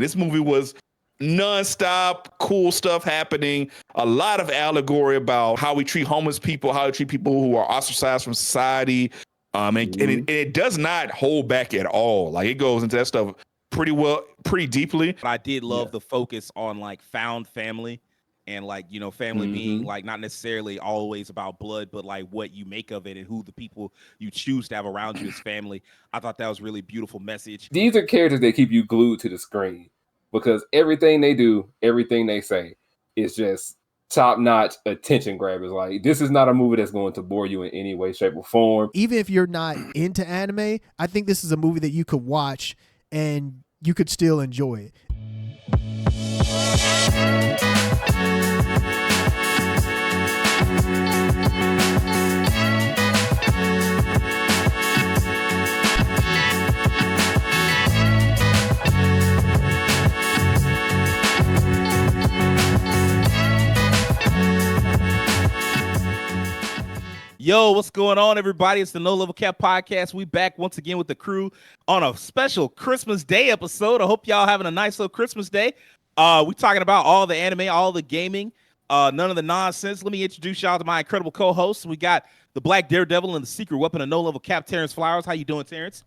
This movie was nonstop, cool stuff happening. A lot of allegory about how we treat homeless people, how we treat people who are ostracized from society. And it does not hold back at all. Like, it goes into that stuff pretty deeply. But I did love the focus on like found family and like, family being like not necessarily always about blood, but like what you make of it and who the people you choose to have around you as family. I thought that was a really beautiful message. These are characters that keep you glued to the screen because everything they do, everything they say is just top-notch attention grabbers. Like, this is not a movie that's going to bore you in any way, shape, or form. Even if you're not into anime, I think this is a movie that you could watch and you could still enjoy it. Yo, what's going on, everybody? It's the No Level Cap Podcast. We back once again with the crew on a special Christmas Day episode. I hope y'all having a nice little Christmas day. We talking about all the anime, all the gaming, none of the nonsense. Let me introduce y'all to my incredible co-hosts. We got the Black Daredevil and the secret weapon of No Level Cap, Terrence Flowers. How you doing, Terrence?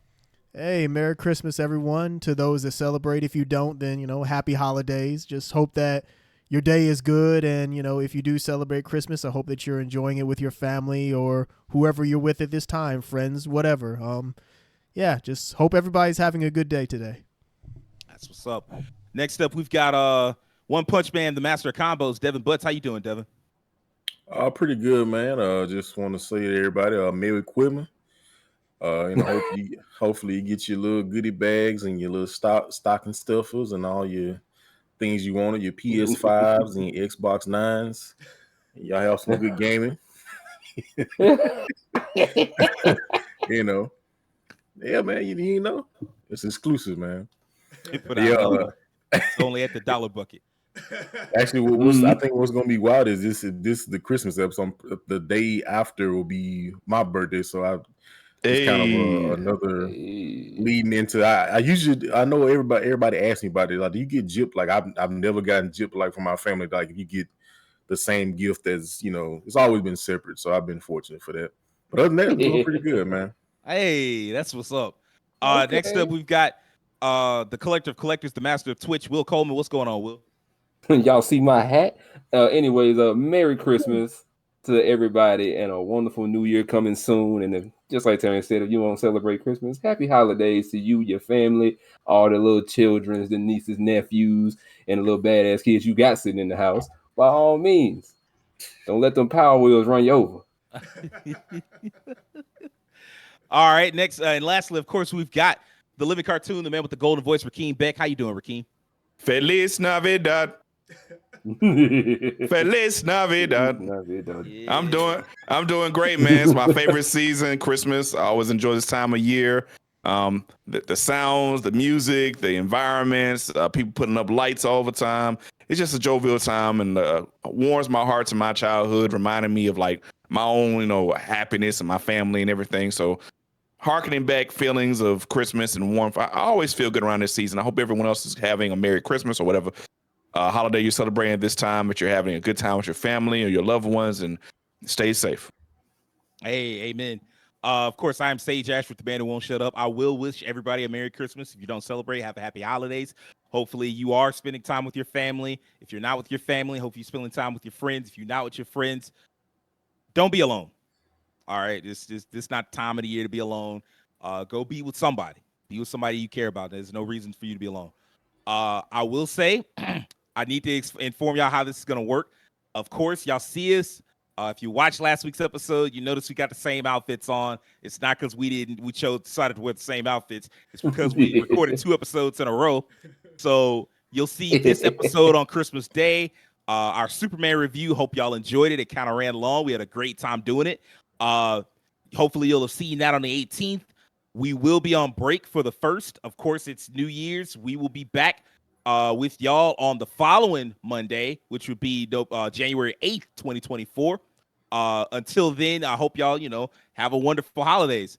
Hey, Merry Christmas, everyone. To those that celebrate, if you don't, then, happy holidays. Just hope that your day is good, and if you do celebrate Christmas, I hope that you're enjoying it with your family or whoever you're with at this time, friends, whatever. Just hope everybody's having a good day today. That's what's up. Next up, we've got One Punch Man, the master of combos, Devin Butts. How you doing, Devin? Pretty good, man. Just want to say to everybody, Merry Christmas. Hopefully you get your little goodie bags and your little stocking stuffers and all your things you wanted, your PS5s and your Xbox 9s. Y'all have some good gaming. Yeah, man, you know, it's exclusive, man. It's only at the dollar bucket. Actually, I think what's gonna be wild is this is the Christmas episode. The day after will be my birthday, so it's kind of another leading into. I know everybody asks me about it. Like, do you get gypped? Like, I've never gotten gypped like from my family. Like, if you get the same gift as it's always been separate. So I've been fortunate for that. But other than that, I'm doing pretty good, man. Hey, that's what's up. Okay. Next up, we've got the collector of collectors, the master of Twitch, Will Coleman. What's going on, Will? Y'all see my hat? Anyways, Merry Christmas to everybody and a wonderful New Year coming soon. And just like Terrence said, if you want to celebrate Christmas, happy holidays to you, your family, all the little children, the nieces, nephews, and the little badass kids you got sitting in the house. By all means, don't let them Power Wheels run you over. All right, next and lastly, of course, we've got the living cartoon, the man with the golden voice, Rakeem Beck. How you doing, Rakeem? Feliz Navidad. Feliz Navidad. Yeah. I'm doing great, man. It's my favorite season, Christmas. I always enjoy this time of year. The sounds, the music, the environments, people putting up lights all the time. It's just a jovial time and warms my heart to my childhood, reminding me of like my own, happiness and my family and everything. So harkening back feelings of Christmas and warmth. I always feel good around this season. I hope everyone else is having a Merry Christmas or whatever holiday you're celebrating at this time, but you're having a good time with your family or your loved ones, and stay safe. Hey, amen. Of course, I am Sage Ash with the band who won't shut up. I will wish everybody a Merry Christmas. If you don't celebrate, have a happy holidays. Hopefully you are spending time with your family. If you're not with your family, hope you're spending time with your friends. If you're not with your friends, don't be alone. All right, this not time of the year to be alone. Go be with somebody. Be with somebody you care about. There's no reason for you to be alone. I will say, I need to inform y'all how this is gonna work. Of course, y'all see us. If you watched last week's episode, you notice we got the same outfits on. It's not because we decided to wear the same outfits. It's because we recorded 2 episodes in a row. So you'll see this episode on Christmas Day. Our Superman review. Hope y'all enjoyed it. It kind of ran long. We had a great time doing it. Hopefully you'll have seen that on the 18th. We will be on break for the 1st. Of course, it's New Year's. We will be back with y'all on the following Monday, which would be January 8th, 2024. Until then, I hope y'all, have a wonderful holidays.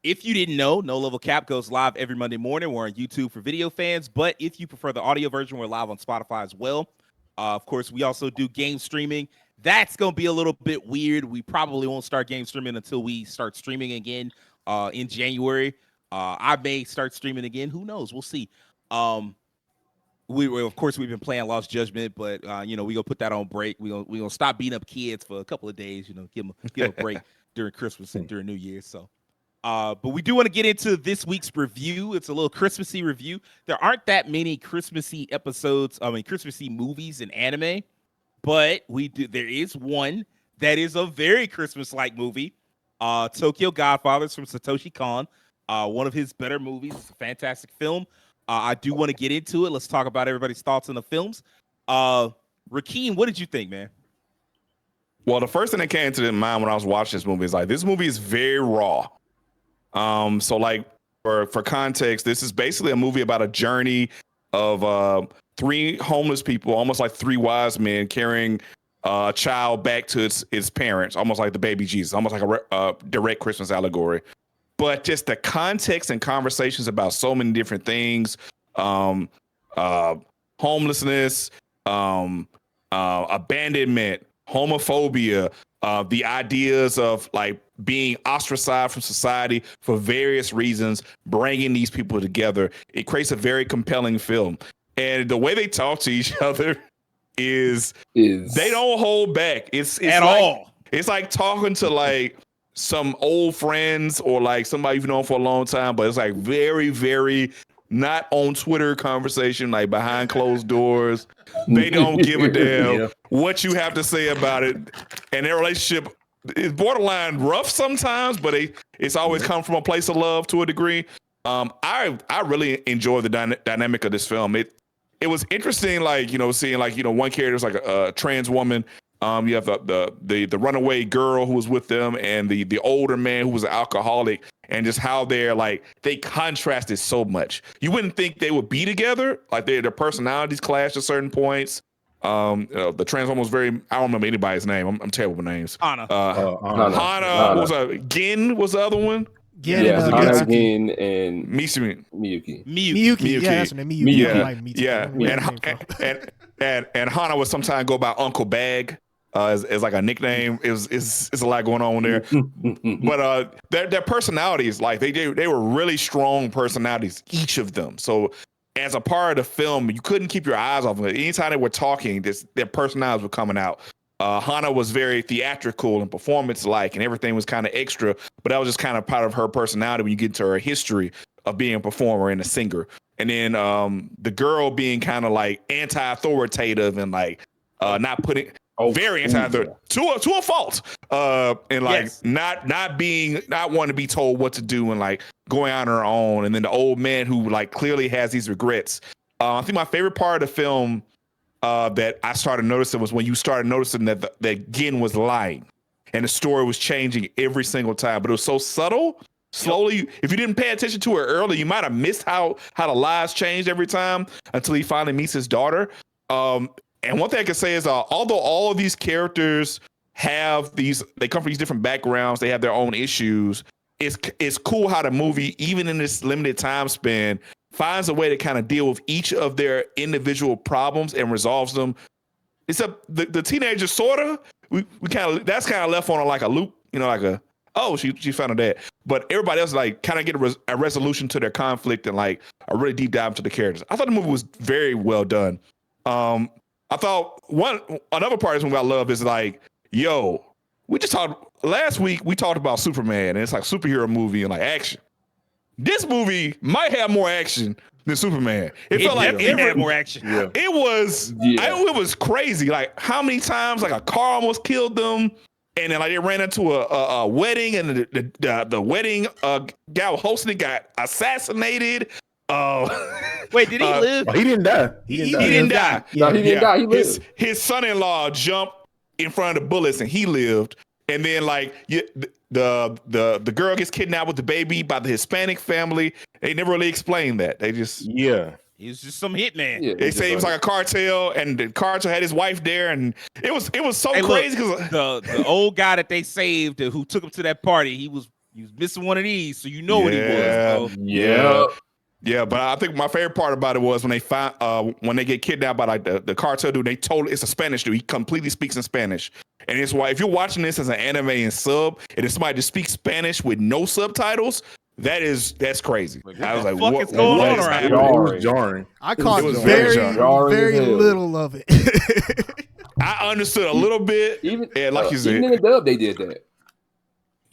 If you didn't know, No Level Cap goes live every Monday morning. We're on YouTube for video fans, but if you prefer the audio version, we're live on Spotify as well. Of course, we also do game streaming. That's going to be a little bit weird. We probably won't start game streaming until we start streaming again in January. I may start streaming again. Who knows? We'll see. Of course, we've been playing Lost Judgment, but we gonna put that on break. We gonna stop beating up kids for a couple of days. Give them a break during Christmas and during New Year. So, but we do want to get into this week's review. It's a little Christmassy review. There aren't that many Christmassy episodes. Christmassy movies and anime, but we do. There is one that is a very Christmas-like movie. Tokyo Godfathers from Satoshi Kon. One of his better movies. It's a fantastic film. I do want to get into it. Let's talk about everybody's thoughts on the films. Rakeem, what did you think, man? Well, the first thing that came to mind when I was watching this movie is like, this movie is very raw. So like for context, this is basically a movie about a journey of three homeless people, almost like three wise men carrying a child back to its parents, almost like the baby Jesus, almost like a direct Christmas allegory. But just the context and conversations about so many different things, homelessness, abandonment, homophobia, the ideas of like being ostracized from society for various reasons, bringing these people together. It creates a very compelling film. And the way they talk to each other is they don't hold back. It's at like, all. It's like talking to like some old friends or like somebody you've known for a long time, but it's like very, very not on Twitter conversation, like behind closed doors. They don't give a damn what you have to say about it. And their relationship is borderline rough sometimes, but it's always come from a place of love to a degree. I really enjoy the dynamic of this film. It was interesting, like, seeing like, one character is like a trans woman. You have the runaway girl who was with them and the older man who was an alcoholic, and just how they contrasted so much. You wouldn't think they would be together. Like their personalities clashed at certain points. The trans woman was very, I don't remember anybody's name. I'm terrible with names. Hana. Hana was Gin was the other one. Gin, Hana, Gin, and Miyuki. Miyuki. Yeah, that's her name. Miyuki. And Hana would sometimes go by Uncle Bag. As like a nickname. It's a lot going on there. But their personalities, like they were really strong personalities, each of them. So as a part of the film, you couldn't keep your eyes off of it. Anytime they were talking, their personalities were coming out. Hana was very theatrical and performance-like, and everything was kind of extra, but that was just kind of part of her personality when you get into her history of being a performer and a singer. And then the girl being kind of like anti-authoritative and like not putting... very anti-authoritative to a fault, and like not wanting to be told what to do and like going on her own. And then the old man who like clearly has these regrets. I think my favorite part of the film that I started noticing was when you started noticing that Gin was lying, and the story was changing every single time, but it was so subtle. Slowly, if you didn't pay attention to it early, you might have missed how the lies changed every time until he finally meets his daughter. And one thing I can say is, although all of these characters they come from these different backgrounds, they have their own issues. It's cool how the movie, even in this limited time span, finds a way to kind of deal with each of their individual problems and resolves them. Except the teenager sorta, that's kind of left on like a loop, like she found her dad. But everybody else like kind of get a resolution to their conflict and like a really deep dive into the characters. I thought the movie was very well done. I thought another part of this movie I love is like, we just talked last week. We talked about Superman, and it's like superhero movie and like action. This movie might have more action than Superman. It felt like it had more action. Yeah. It was crazy. Like how many times like a car almost killed them, and then like they ran into a wedding, and the wedding guy hosting it got assassinated. Wait, did he live? He didn't die. He didn't die. No, he didn't die. He lived. His son-in-law jumped in front of the bullets and he lived. And then like the girl gets kidnapped with the baby by the Hispanic family. They never really explained that. They just he was just some hitman. Yeah, they say he was like a cartel, and the cartel had his wife there, and it was so crazy because the old guy that they saved who took him to that party, he was You was missing one of these, so you know what he was. Bro. Yeah, but I think my favorite part about it was when they find when they get kidnapped by like the cartel dude. It's a Spanish dude. He completely speaks in Spanish, and it's why if you're watching this as an anime and sub, and if somebody just speaks Spanish with no subtitles, that's crazy. Like, I was like, fuck what is going on is around happening? It was jarring. I caught very very little of it. I understood a little bit, Even like you said, even in the dub, they did that.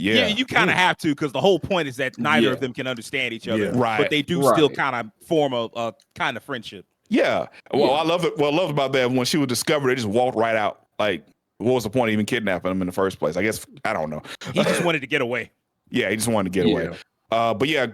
Yeah, you kind of have to, because the whole point is that neither of them can understand each other. Yeah. Right. But they do still kind of form a kind of friendship. Yeah. Well, I love it. What I love about that, when she was discovered, they just walked right out. Like, what was the point of even kidnapping him in the first place? I guess, I don't know. He just wanted to get away. Yeah, he just wanted to get away. But yeah,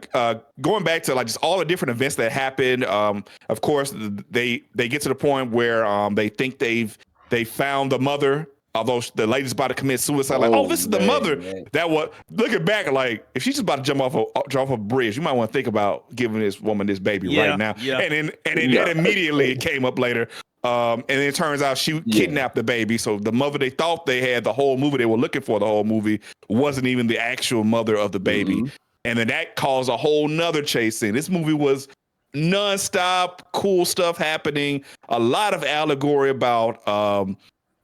going back to like just all the different events that happened. Of course, they get to the point where they think they found the mother. Although the lady's about to commit suicide, this is the mother. Man. That what looking back, like if she's about to jump off a bridge, you might want to think about giving this woman this baby right now. Yeah. And then immediately it came up later. And then it turns out she kidnapped the baby. So the mother they thought they had the whole movie, they were looking for the whole movie, wasn't even the actual mother of the baby. Mm-hmm. And then that caused a whole nother chase scene. This movie was nonstop, cool stuff happening. A lot of allegory about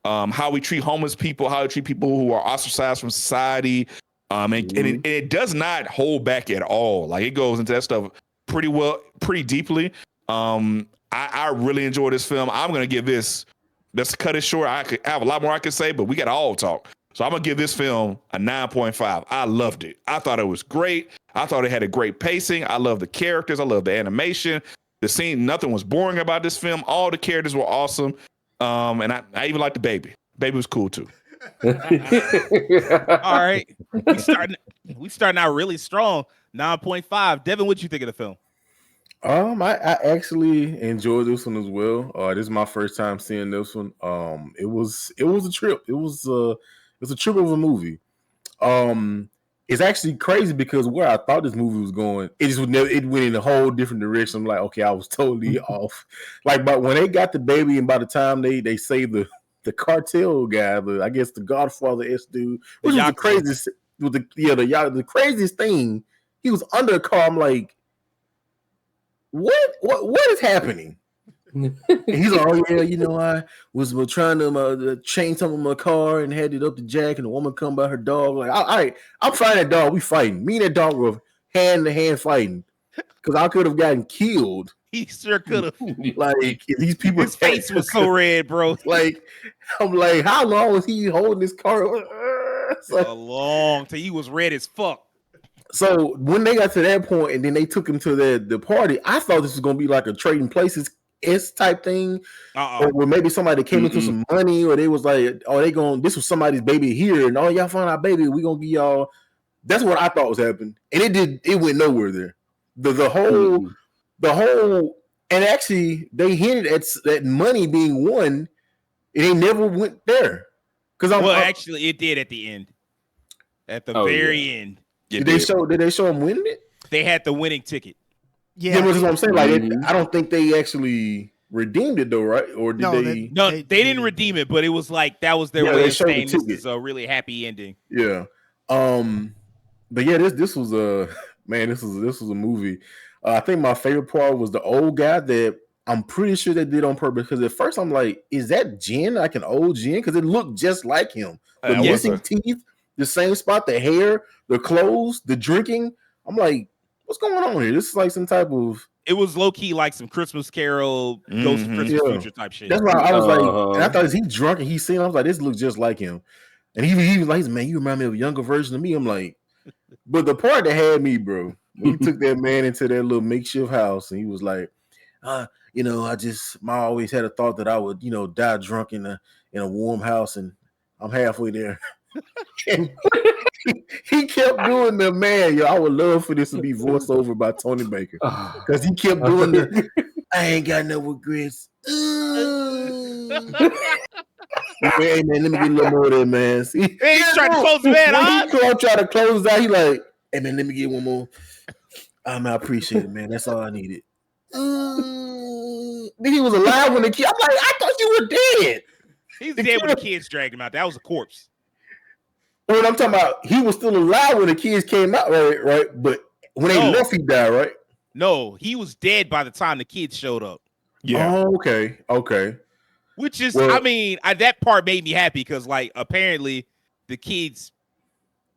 how we treat homeless people, how we treat people who are ostracized from society. And it does not hold back at all. Like, it goes into that stuff pretty deeply. I really enjoy this film. I'm going to give this, let's cut it short. I have a lot more I could say, but we got to all talk. So I'm going to give this film a 9.5. I loved it. I thought it was great. I thought it had a great pacing. I love the characters. I love the animation. The scene, nothing was boring about this film. All the characters were awesome. And I even liked the baby. Baby was cool too. All right. We starting out really strong. 9.5. Devin, what you think of the film? I actually enjoyed this one as well. This is my first time seeing this one. It was a trip. It was a trip of a movie. It's actually crazy because where I thought this movie was going, it went in a whole different direction. I'm like, okay, I was totally off. Like, but when they got the baby, and by the time they say the cartel guy, I guess the Godfather dude, which was the craziest, the craziest thing. He was under a car. I'm like, what is happening? And he's like, oh yeah, I was trying to chain some of my car and had it up to Jack, and the woman come by her dog. Like, all right, I'm fighting that dog. We fighting. Me and that dog were hand to hand fighting, because I could have gotten killed. He sure could have. Like, these people, his face was so red, bro. Like, I'm like, how long was he holding this car? A long time. He was red as fuck. So when they got to that point, and then they took him to the party, I thought this was gonna be like a trading places type thing, or maybe somebody came into some money, or they was like, this was somebody's baby here, and y'all found our baby, we gonna give y'all. That's what I thought was happening, and it went nowhere there. The whole, and actually they hinted at that money being won, and they never went there. Actually, it did at the end, at the very end. Did they show him winning it? They had the winning ticket. Yeah, that's what I'm saying. Like, I don't think they actually redeemed it though, right? Or did they? No, they didn't redeem it, but it was like that was their way of saying this is a really happy ending. Yeah. But yeah, this was a movie. I think my favorite part was the old guy that I'm pretty sure they did on purpose, because at first I'm like, is that Jin, like an old Jin? Because it looked just like him. The missing teeth, the same spot, the hair, the clothes, the drinking. I'm like, what's going on here? This is like some type of. It was low key like some Christmas Carol, Ghost of Christmas Future type shit. That's why I was like, and I thought, is he drunk? And he's seen. I was like, this looks just like him. And he was like, man, you remind me of a younger version of me. I'm like, but the part that had me, bro, when he took that man into that little makeshift house, and he was like, I always had a thought that I would, die drunk in a warm house, and I'm halfway there. And he kept doing the man. Yo, I would love for this to be voiced over by Tony Baker, because he kept doing the I ain't got no regrets. Hey man, let me get a little more of that, man. See, he's trying to close the man out. He trying to close out. He like, hey man, let me get one more. I appreciate it, man. That's all I needed. Then he was alive when the kid. I'm like, I thought you were dead. He's dead when the kids dragged him out. That was a corpse. What I'm talking about, he was still alive when the kids came out, right? But when they left, he died, right? No, he was dead by the time the kids showed up. Yeah. Oh, okay. Which is, I mean, that part made me happy because, like, apparently the kids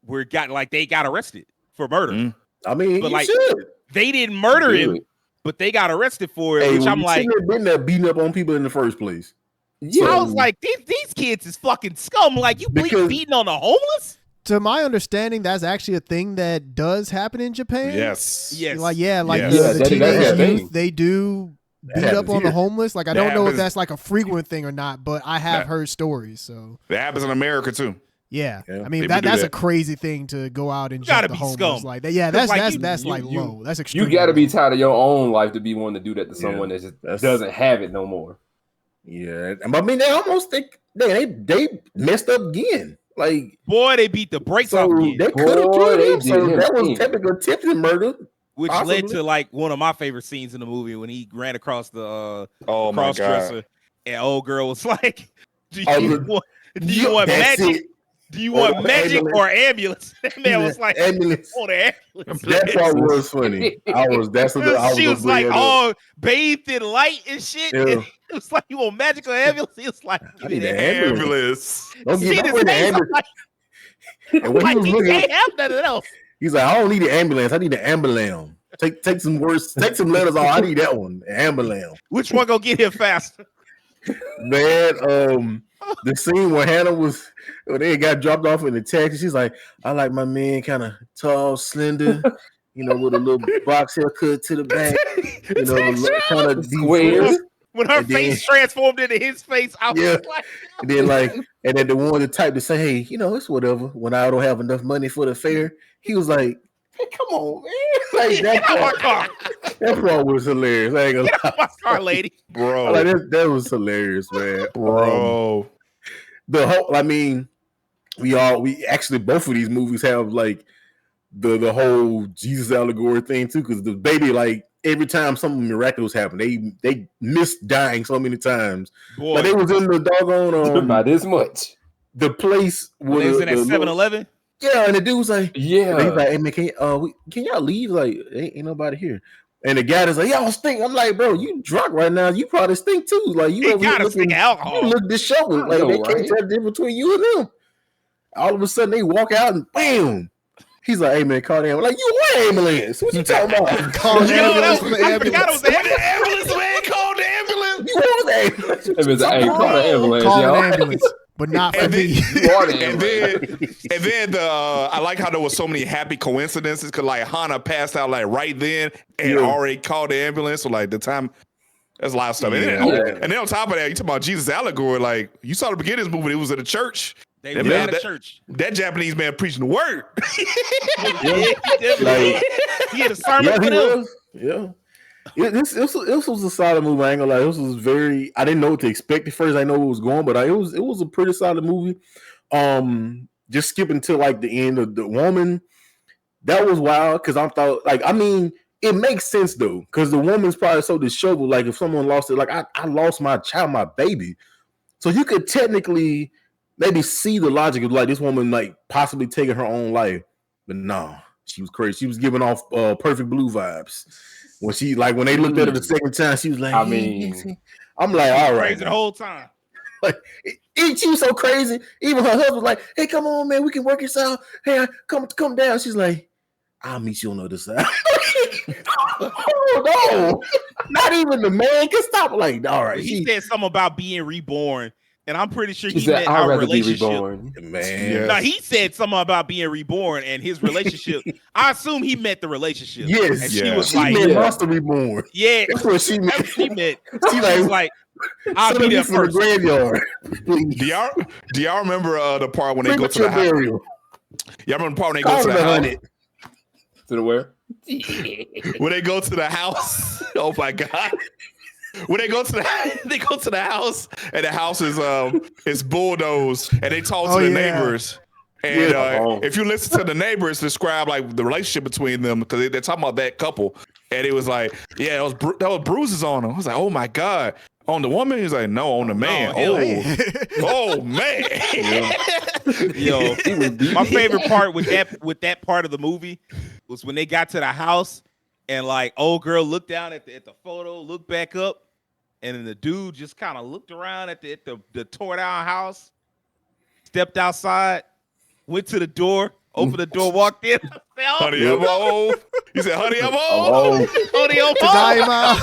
they got arrested for murder. Mm. I mean, but like, should. They didn't murder him, but they got arrested for it. Which I'm like, shouldn't have been there beating up on people in the first place. Yeah, I was like, these kids is fucking scum. Like, you beating on the homeless? To my understanding, that's actually a thing that does happen in Japan. Yes. The teenage youth, they do beat up on the homeless. Like, I don't know if that's like a frequent thing or not, but I have heard stories. So that happens in America too. Yeah. I mean, that's a crazy thing to go out and jump the homeless scum. like that. Yeah, that's low. That's extreme. You got to be tired of your own life to be one to do that to someone that just doesn't have it no more. Yeah, I mean, they almost they messed up again. Like, boy, they beat the brakes off again. They could have killed him. So that was technically attempted murder, which led to like one of my favorite scenes in the movie when he ran across the cross dresser, and old girl was like, "Do you want magic? Do you want magic or ambulance?" That man was like, ambulance. "Oh, the ambulance." That part was funny. She was like all bathed in light and shit. Yeah. And it was like, "You want magic or ambulance?" He was like, "Give me the ambulance." Don't See get this the ambulance. Like, he can't have nothing else. He's like, "I don't need the ambulance. I need the ambulance. Take some words. Take some letters off. I need that one. Ambulance. Which one gonna get here faster?" Man, the scene where Hannah when they got dropped off in the taxi, she's like, "I like my man kind of tall, slender, with a little box haircut to the back, kind of squares." When her face transformed into his face, I was like, and then the one that typed to say, "Hey, it's whatever. When I don't have enough money for the fare," he was like, "Hey, come on, man!" Like that part was hilarious. I ain't gonna Get out my car, lady, bro. Like, that was hilarious, man, bro. The whole, I mean, we actually both of these movies have like the whole Jesus allegory thing too, because the baby, like, every time something miraculous happened, they missed dying so many times. Boy, like, they was in the doggone by this much. The place where they was in at 7-Eleven. Yeah, and the dude was like, "Yeah." He's like, "Hey man, can y'all leave? Like, ain't nobody here." And the guy is like, "Y'all stink." I'm like, "Bro, you drunk right now. You probably stink too. Like, you gotta stink alcohol. You look disheveled. Like, they can't tell the difference between you and them." All of a sudden, they walk out and bam. He's like, "Hey man, call the ambulance." Like, you want ambulance? What you talking about? Call the ambulance for the ambulance. I forgot it was the ambulance, man. Call the ambulance. You want the ambulance? Call the ambulance. Call an ambulance, but not for me. And then I like how there was so many happy coincidences, because like Hannah passed out like right then and already called the ambulance. So like the time, there's a lot of stuff. And then on top of that, you talk about Jesus allegory. Like, you saw the beginning of this movie, it was at a church. They were at a church. That Japanese man preaching the word. He had a sermon for them. Yeah. This was a solid movie. I ain't gonna lie. This was I didn't know what to expect at first. I know it was going, but it was a pretty solid movie. Just skipping to like the end of the woman, that was wild, because I thought, like, I mean, it makes sense though, because the woman's probably so disheveled. Like, if someone lost it, like I lost my child, my baby, so you could technically maybe see the logic of like this woman like possibly taking her own life, but no, she was crazy. She was giving off Perfect Blue vibes. When they looked at her the second time, she was like, I mean, I'm like, all right, crazy the whole time. Like, she was so crazy. Even her husband was like, "Hey, come on, man, we can work this out. Hey, come down." She's like, "I'll meet you on the other side." Oh no, not even the man can stop. Like, all right, he said something about being reborn. And I'm pretty sure he meant our relationship. Be reborn. Man. Yes. No, he said something about being reborn and his relationship. I assume he meant the relationship. Yes. And she was like, Monster Reborn. Yeah. That's what she meant. That's what she meant. She was like, I'll be there first. The graveyard. Do y'all remember the part when they go to the house? Y'all remember the part when they go to the house? To the where? When they go to the house. Oh my God. When they go to the house, and the house is bulldozed, and they talk to the neighbors. And if you listen to the neighbors describe like the relationship between them, because they're talking about that couple, and it was like, yeah, that was bruises on them. I was like, oh my God. On the woman? He's like, no, on the man. Oh man. Yo, my favorite part with that part of the movie was when they got to the house and like old girl looked down at the photo, looked back up, and then the dude just kind of looked around at the tore down house, stepped outside, went to the door, opened the door, walked in. Honey, I'm old. He said, honey, I'm old. Honey, I'm Tadaima.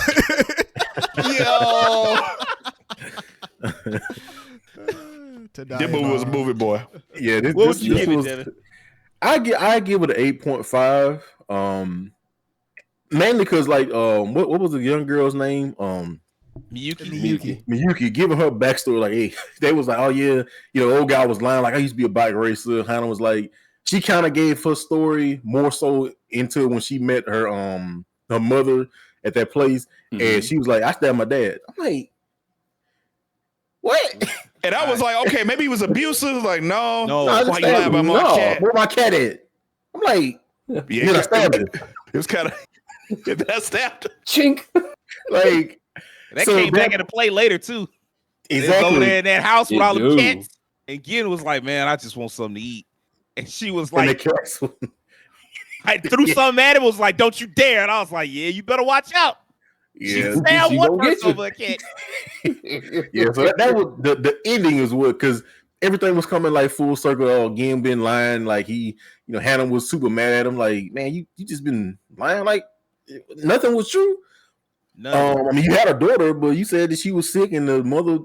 That movie was a movie, boy. Yeah, what would you give it, Devin? I give it an 8.5. Mainly because like what was the young girl's name? Miyuki, giving her backstory, like, hey, they was like, oh yeah, old guy was lying, like I used to be a bike racer. Hannah was like, she kind of gave her story more so into when she met her mother at that place, and she was like, I stabbed my dad. I'm like, what? And I was like, okay, maybe he was abusive. Like, no, why you lying about my cat? Where my cat at? I'm like, yeah, I stabbed it. It was kind of that stabbed chink. Like that came back into play later too. Exactly. Over there in that house with all the cats, and Gin was like, man, I just want something to eat, and she was like, I threw something at him. Was like, don't you dare! And I was like, yeah, you better watch out. Yeah, she one person over a cat. Yeah, so that was the ending is what, because everything was coming like full circle. Again, been lying, like he, Hannah was super mad at him. Like, man, you just been lying, like nothing was true. No, I mean, you had a daughter, but you said that she was sick, and the mother,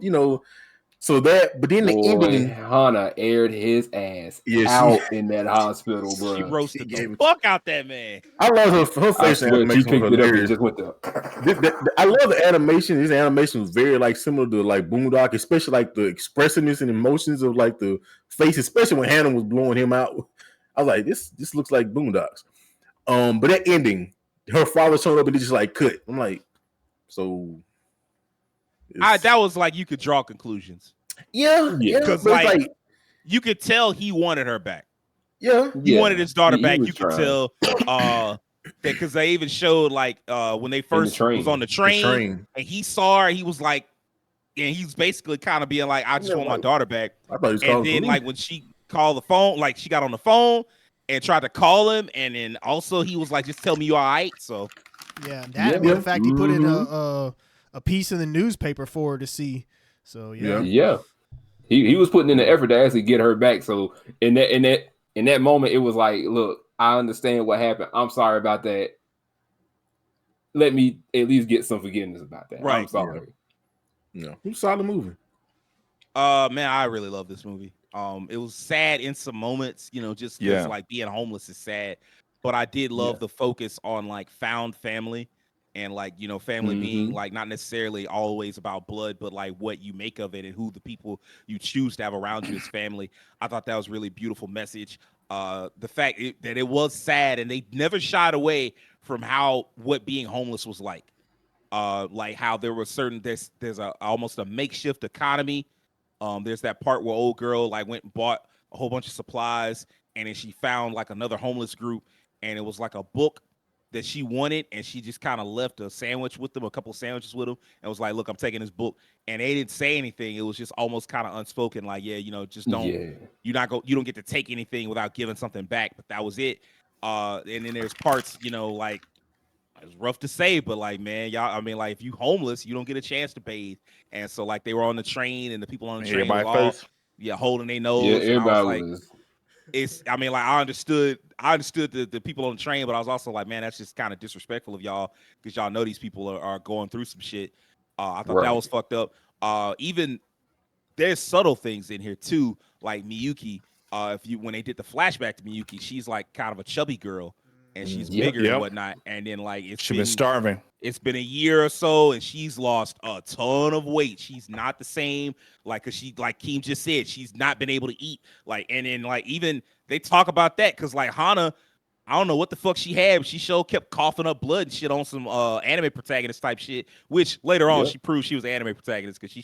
so that. But then the ending, Hannah aired his ass out in that hospital, bro. She roasted the fuck out that man. I love her face animation. She picked it up and just went there. I love the animation. This animation was very like similar to like Boondock, especially like the expressiveness and emotions of like the face, especially when Hannah was blowing him out. I was like, this looks like Boondocks. But that ending, her father showed up and just like cut. I'm like, so that was like you could draw conclusions. Yeah, because like you could tell he wanted her back. Yeah, he wanted his daughter back. You could tell because they even showed like when they first was on the train and he saw her, he was like, and he's basically kind of being like, I just want my daughter back. I thought he was and then like when she called the phone, like she got on the phone and tried to call him, and then also he was like, just tell me you all right. So yeah, that in fact he put in a piece in the newspaper for her to see. So yeah. He was putting in the effort to actually get her back. So in that moment, it was like, look, I understand what happened. I'm sorry about that. Let me at least get some forgiveness about that. Right. I'm sorry. Yeah, it was a solid movie. Man, I really love this movie. It was sad in some moments, just because like being homeless is sad. But I did love the focus on like found family. And like, family being like not necessarily always about blood, but like what you make of it and who the people you choose to have around you as family. I thought that was a really beautiful message. The fact that it was sad and they never shied away from what being homeless was like how there were there's almost a makeshift economy. There's that part where old girl like went and bought a whole bunch of supplies, and then she found like another homeless group, and it was like a book that she wanted, and she just kind of left a sandwich with them, a couple of sandwiches with them, and was like, look, I'm taking this book. And they didn't say anything. It was just almost kind of unspoken, like, just don't, you don't get to take anything without giving something back. But that was it. And then there's parts, like, it's rough to say, but like, man, y'all, I mean, like, if you homeless, you don't get a chance to bathe. And so like they were on the train, and the people on the train were all, holding their nose. Yeah, everybody was. I mean, like I understood the people on the train, but I was also like, man, that's just kind of disrespectful of y'all, because y'all know these people are going through some shit. I thought that was fucked up. Even there's subtle things in here too, like Miyuki. When they did the flashback to Miyuki, she's like kind of a chubby girl, and she's bigger and whatnot. And then like she's been starving. It's been a year or so, and she's lost a ton of weight. She's not the same, like, cause she, like Keem just said, she's not been able to eat. Like, and then like even they talk about that, cause like Hana, I don't know what the fuck she had, but she kept coughing up blood and shit on some anime protagonist type shit. Which later on she proved she was an anime protagonist, because she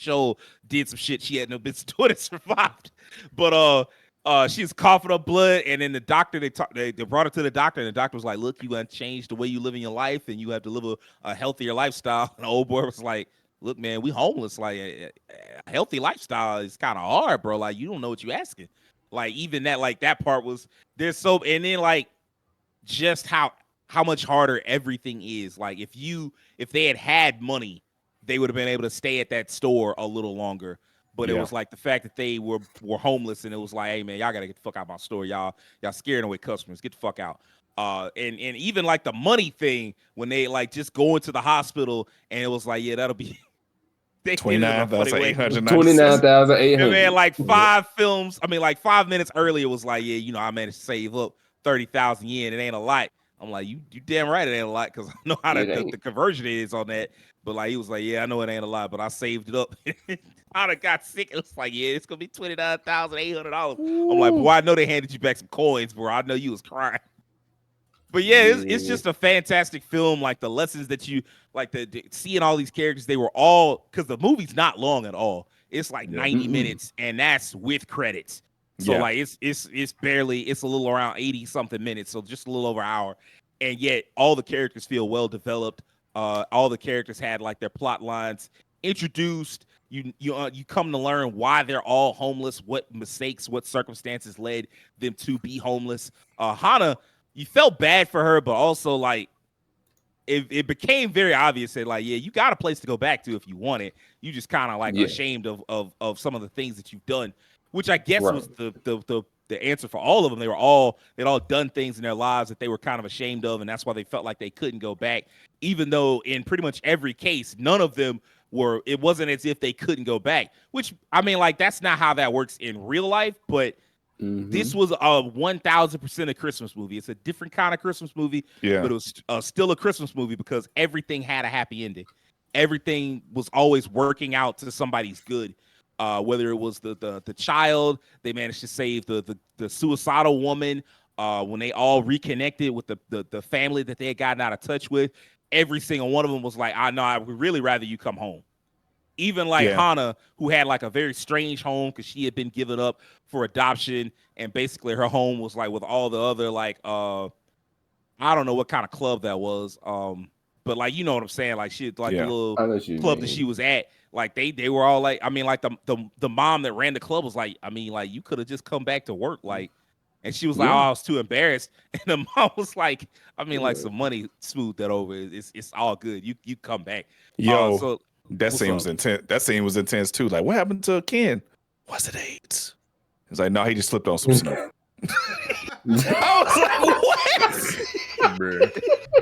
did some shit she had no business doing and survived. But she's coughing up blood, and then the doctor, they brought her to the doctor, and the doctor was like, look, you gotta change the way you live in your life, and you have to live a healthier lifestyle. And the old boy was like, look, man, we homeless. Like a healthy lifestyle is kind of hard, bro. Like you don't know what you asking. Like even that, like that part was there's so, and then like just how much harder everything is. Like if they had money, they would have been able to stay at that store a little longer. But it was like the fact that they were homeless, and it was like, hey man, y'all gotta get the fuck out of my store. Y'all scaring away customers. Get the fuck out. And even like the money thing when they like just go into the hospital, and it was like, yeah, that'll be 29,800. 29,800. Man, like 5 minutes earlier was like, yeah, you know, I managed to save up 30,000 yen. It ain't a lot. I'm like, you damn right it ain't a lot, because I know how the conversion is on that. But like he was like, yeah, I know it ain't a lot, but I saved it up. I'd have got sick. It was like, yeah, it's gonna be $29,800. I'm like, boy, I know they handed you back some coins, bro. I know you was crying. But yeah, it's just a fantastic film. Like the lessons that you like, the seeing all these characters, they were all, because the movie's not long at all. It's like 90 minutes, and that's with credits. So like it's barely, it's a little around 80 something minutes, so just a little over an hour. And yet all the characters feel well developed. All the characters had like their plot lines introduced. You come to learn why they're all homeless, what mistakes, what circumstances led them to be homeless. Hana, you felt bad for her, but also like it became very obvious that like, yeah, you got a place to go back to if you want it. You just kind of like ashamed of some of the things that you've done, which I guess was the answer for all of them. They'd all done things in their lives that they were kind of ashamed of, and that's why they felt like they couldn't go back. Even though in pretty much every case, none of them were. It wasn't as if they couldn't go back. Which I mean, like that's not how that works in real life, but. This was a 1,000% a Christmas movie. It's a different kind of Christmas movie, but it was still a Christmas movie because everything had a happy ending. Everything was always working out to somebody's good. Whether it was the child, they managed to save the suicidal woman. When they all reconnected with the family that they had gotten out of touch with, every single one of them was like, I know, I would really rather you come home. Even like Hana, who had like a very strange home because she had been given up for adoption, and basically her home was like with all the other like I don't know what kind of club that was, but like you know what I'm saying, like she like the little club that she was at, like they were all like, I mean like the mom that ran the club was like, I mean like you could have just come back to work, like, and she was like, oh, I was too embarrassed, and the mom was like, I mean like some money smoothed that over, it's all good, you come back. That scene was intense. That scene was intense too. Like, what happened to Ken? Was it AIDS? It's like, no, he just slipped on some snow. I was like, what?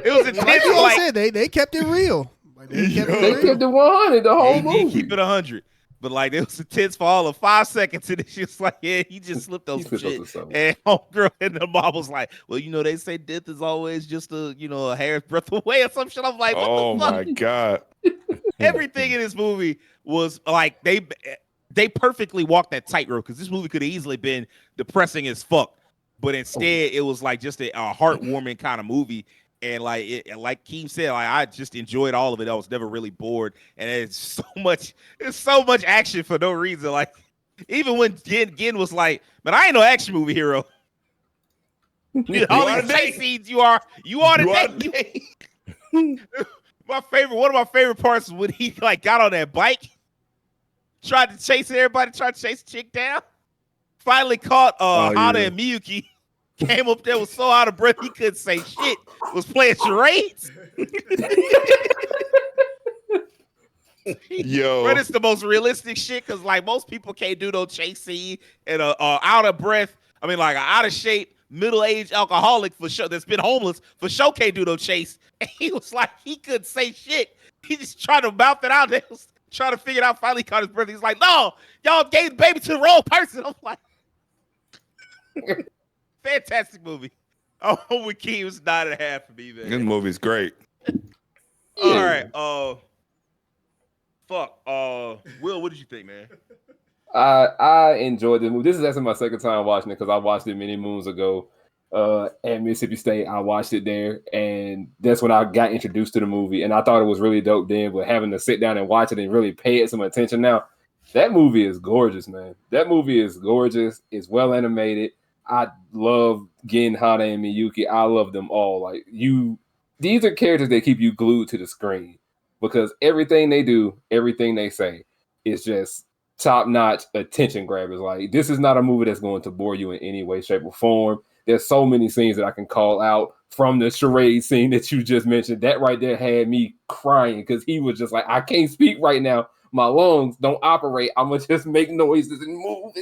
It was intense. Like you said, they kept it real. Like, they kept it 100 the whole movie. They keep it 100. But like it was intense for all of 5 seconds, and she was like, "Yeah, he just slipped on some shit." And homegirl and the mom was like, "Well, you know, they say death is always just a hair's breadth away or some shit." I'm like, "What the fuck?" Oh my god! Everything in this movie was like they perfectly walked that tightrope, because this movie could have easily been depressing as fuck, but instead it was like just a heartwarming kind of movie. And like Keem said, like I just enjoyed all of it. I was never really bored, and it's so much action for no reason. Like even when Gin was like, "But I ain't no action movie hero." All these chase scenes, you are today. One of my favorite parts was when he like got on that bike, tried to chase everybody, tried to chase the chick down. Finally caught Hana and Miyuki. Came up there, was so out of breath he couldn't say shit. Was playing charades. Yo, but it's the most realistic shit, because like most people can't do no chase scene, and out of breath. I mean, like an out of shape middle-aged alcoholic for sure that's been homeless for sure can't do no chase. And he was like, he couldn't say shit. He just tried to mouth it out there, trying to figure it out. Finally caught his breath. He's like, "No, y'all gave the baby to the wrong person." I'm like. Fantastic movie. Oh, with Key was 9.5 for me, man. This movie's great. All right. Will, what did you think, man? I enjoyed the movie. This is actually my second time watching it, because I watched it many moons ago at Mississippi State. I watched it there, and that's when I got introduced to the movie, and I thought it was really dope then, but having to sit down and watch it and really pay it some attention now, that movie is gorgeous, man. That movie is gorgeous. It's well animated. I love Gin, Hana, and Miyuki. I love them all. Like these are characters that keep you glued to the screen. because everything they do, everything they say is just top-notch attention grabbers. Like, this is not a movie that's going to bore you in any way, shape, or form. There's so many scenes that I can call out from the charade scene that you just mentioned. That right there had me crying because he was just like, I can't speak right now. My lungs don't operate. I'm gonna just make noises and move.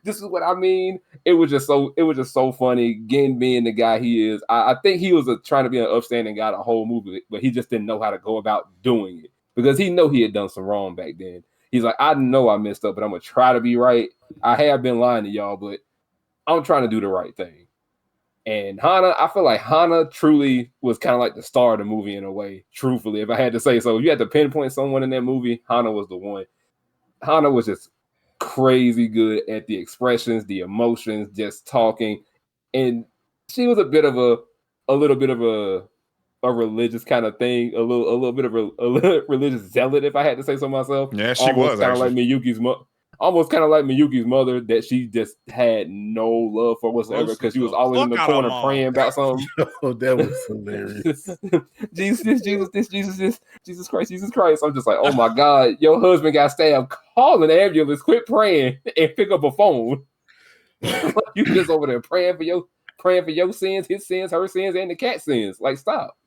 This is what I mean. It was just so funny. Again, being the guy he is. I think he was trying to be an upstanding guy the whole movie, but he just didn't know how to go about doing it because he know he had done some wrong back then. He's like, I know I messed up, but I'm gonna try to be right. I have been lying to y'all, but I'm trying to do the right thing. And Hana, I feel like Hana truly was kind of like the star of the movie in a way, truthfully, if I had to say so. If you had to pinpoint someone in that movie, Hana was the one. Hana was just crazy good at the expressions, the emotions, just talking. And she was a little bit of a religious kind of thing, a little bit of a religious zealot, if I had to say so myself. Yeah, she was kind of like Miyuki's mother, that she just had no love for whatsoever because she was always in the corner praying about something. Oh, that was hilarious. Jesus Christ. I'm just like, oh my God, your husband got stabbed. Call an ambulance, quit praying, and pick up a phone. You just over there praying for your sins, his sins, her sins, and the cat sins. Like, stop.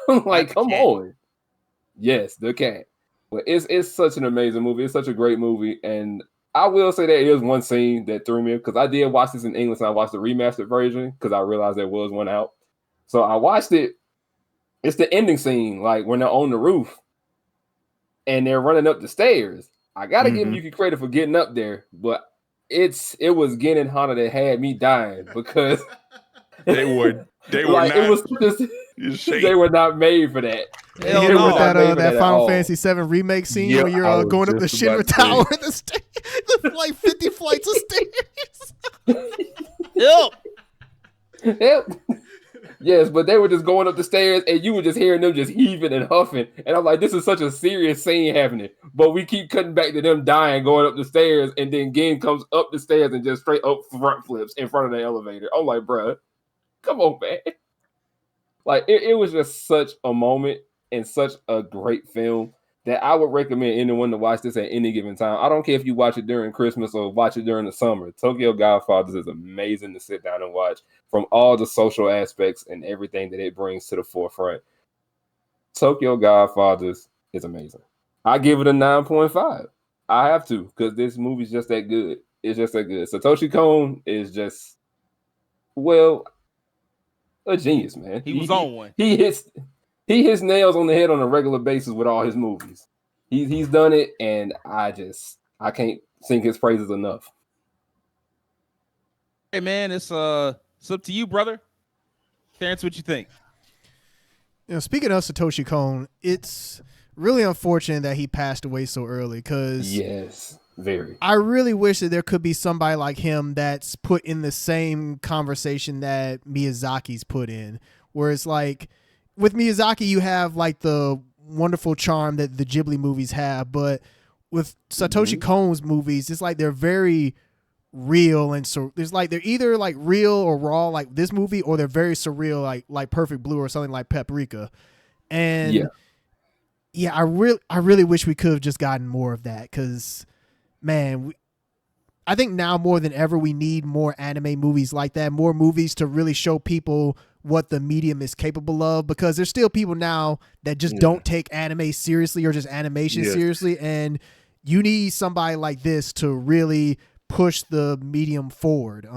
Like, come on. Yes, the cat. But it's such an amazing movie. It's such a great movie. And I will say there is one scene that threw me because I did watch this in English and I watched the remastered version because I realized there was one out. So I watched it. It's the ending scene, like when they're on the roof and they're running up the stairs. I gotta give Yuki credit for getting up there, but it was getting Hana that had me dying because they were like, not. It was just they were not made for that. Hit him with that Final Fantasy VII remake scene where you're going up the Shinra Tower and the stairs, like 50 flights of stairs. Help. Yes, but they were just going up the stairs and you were just hearing them just heaving and huffing. And I'm like, this is such a serious scene happening. But we keep cutting back to them dying, going up the stairs, and then Gen comes up the stairs and just straight up front flips in front of the elevator. I'm like, bruh, come on, man. Like, it was just such a moment and such a great film that I would recommend anyone to watch this at any given time. I don't care if you watch it during Christmas or watch it during the summer. Tokyo Godfathers is amazing to sit down and watch from all the social aspects and everything that it brings to the forefront. Tokyo Godfathers is amazing. I give it a 9.5. I have to because this movie's just that good. It's just that good. Satoshi Kon is just, well, a genius, man. He was on one. He hits nails on the head on a regular basis with all his movies. He's done it, and I can't sing his praises enough. Hey man, it's up to you, brother. Terrence, what you think? You know, speaking of Satoshi Kon, it's really unfortunate that he passed away so early because yes, very. I really wish that there could be somebody like him that's put in the same conversation that Miyazaki's put in, where it's like with Miyazaki, you have like the wonderful charm that the Ghibli movies have, but with Satoshi Kon's movies, it's like they're very real, and so there's like they're either like real or raw, like this movie, or they're very surreal, like Perfect Blue or something like Paprika. And yeah, I really wish we could have just gotten more of that because, man, I think now more than ever we need more anime movies like that, more movies to really show people what the medium is capable of, because there's still people now that just don't take anime seriously or just animation seriously, and you need somebody like this to really push the medium forward.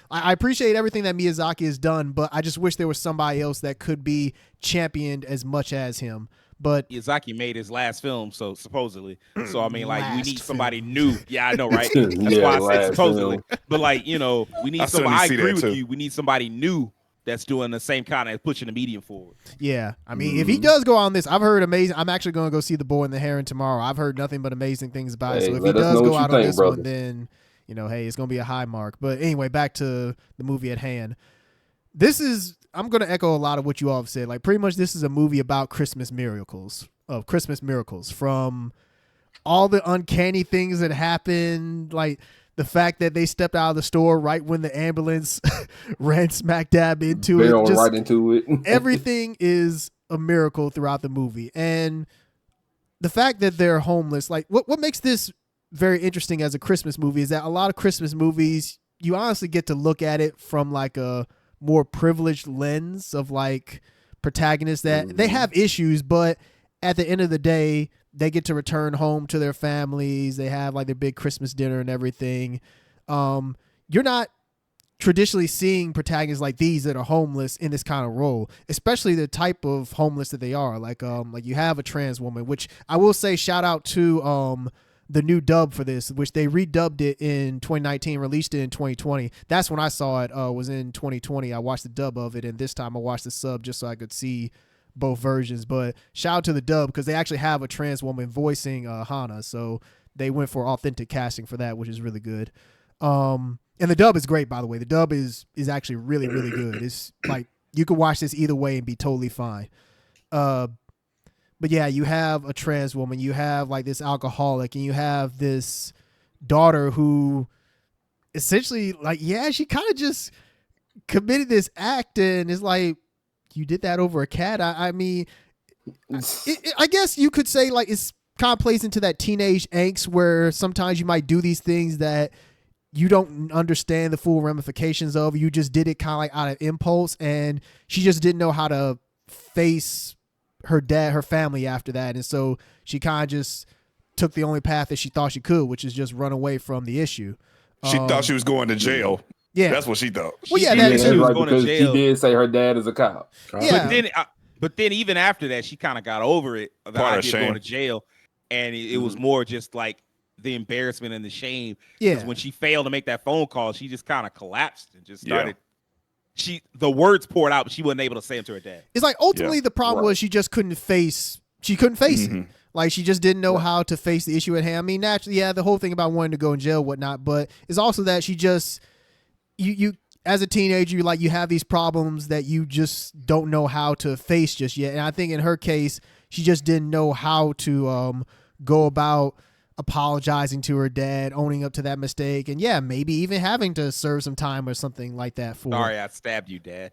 I appreciate everything that Miyazaki has done, but I just wish there was somebody else that could be championed as much as him. But Miyazaki made his last film, so supposedly. So I mean, like, we need somebody new. Yeah, I know, right? That's why I said supposedly. But like, you know, we need somebody. I agree with you. We need somebody new that's doing the same kind of pushing the medium forward. Yeah, I mean, if he does go on this, I've heard amazing. I'm actually going to go see The Boy and the Heron tomorrow. I've heard nothing but amazing things about it. So if he does go out on this one, then hey, it's going to be a high mark. But anyway, back to the movie at hand. I'm going to echo a lot of what you all have said. Like, pretty much this is a movie about Christmas miracles, from all the uncanny things that happen, like the fact that they stepped out of the store right when the ambulance ran smack dab into it. Right into it. Everything is a miracle throughout the movie. And the fact that they're homeless, like what makes this very interesting as a Christmas movie is that a lot of Christmas movies, you honestly get to look at it from like a more privileged lens of like protagonists that they have issues, but at the end of the day, they get to return home to their families. They have like their big Christmas dinner and everything. You're not traditionally seeing protagonists like these that are homeless in this kind of role, especially the type of homeless that they are. Like you have a trans woman, which I will say shout out to the new dub for this, which they redubbed it in 2019, released it in 2020. That's when I saw it, was in 2020. I watched the dub of it, and this time I watched the sub just so I could see both versions. But shout out to the dub because they actually have a trans woman voicing Hannah, so they went for authentic casting for that, which is really good. And the dub is great, by the way. The dub is actually really, really good. It's like you could watch this either way and be totally fine. But yeah, you have a trans woman, you have like this alcoholic, and you have this daughter who essentially like, yeah, she kind of just committed this act and it's like, you did that over a cat. I mean, I guess you could say like it's kind of plays into that teenage angst where sometimes you might do these things that you don't understand the full ramifications of. You just did it kind of like out of impulse, and she just didn't know how to face her family after that. And so she kind of just took the only path that she thought she could, which is just run away from the issue. She thought she was going to jail. Yeah. That's what she thought. Well, yeah, that's right, because she did say her dad is a cop. Yeah. But then even after that, she kind of got over it. The Part of idea of shame. going to jail. And it was more just like the embarrassment and the shame. Yeah. Because when she failed to make that phone call, she just kind of collapsed and just started. The words poured out, but she wasn't able to say them to her dad. It's like ultimately the problem was she just couldn't face it. Like she just didn't know how to face the issue at hand. I mean, naturally, yeah, the whole thing about wanting to go in jail, whatnot, but it's also that she just, you as a teenager, you have these problems that you just don't know how to face just yet. And I think in her case, she just didn't know how to go about apologizing to her dad, owning up to that mistake, and yeah, maybe even having to serve some time or something like that for. Sorry, I stabbed you, Dad.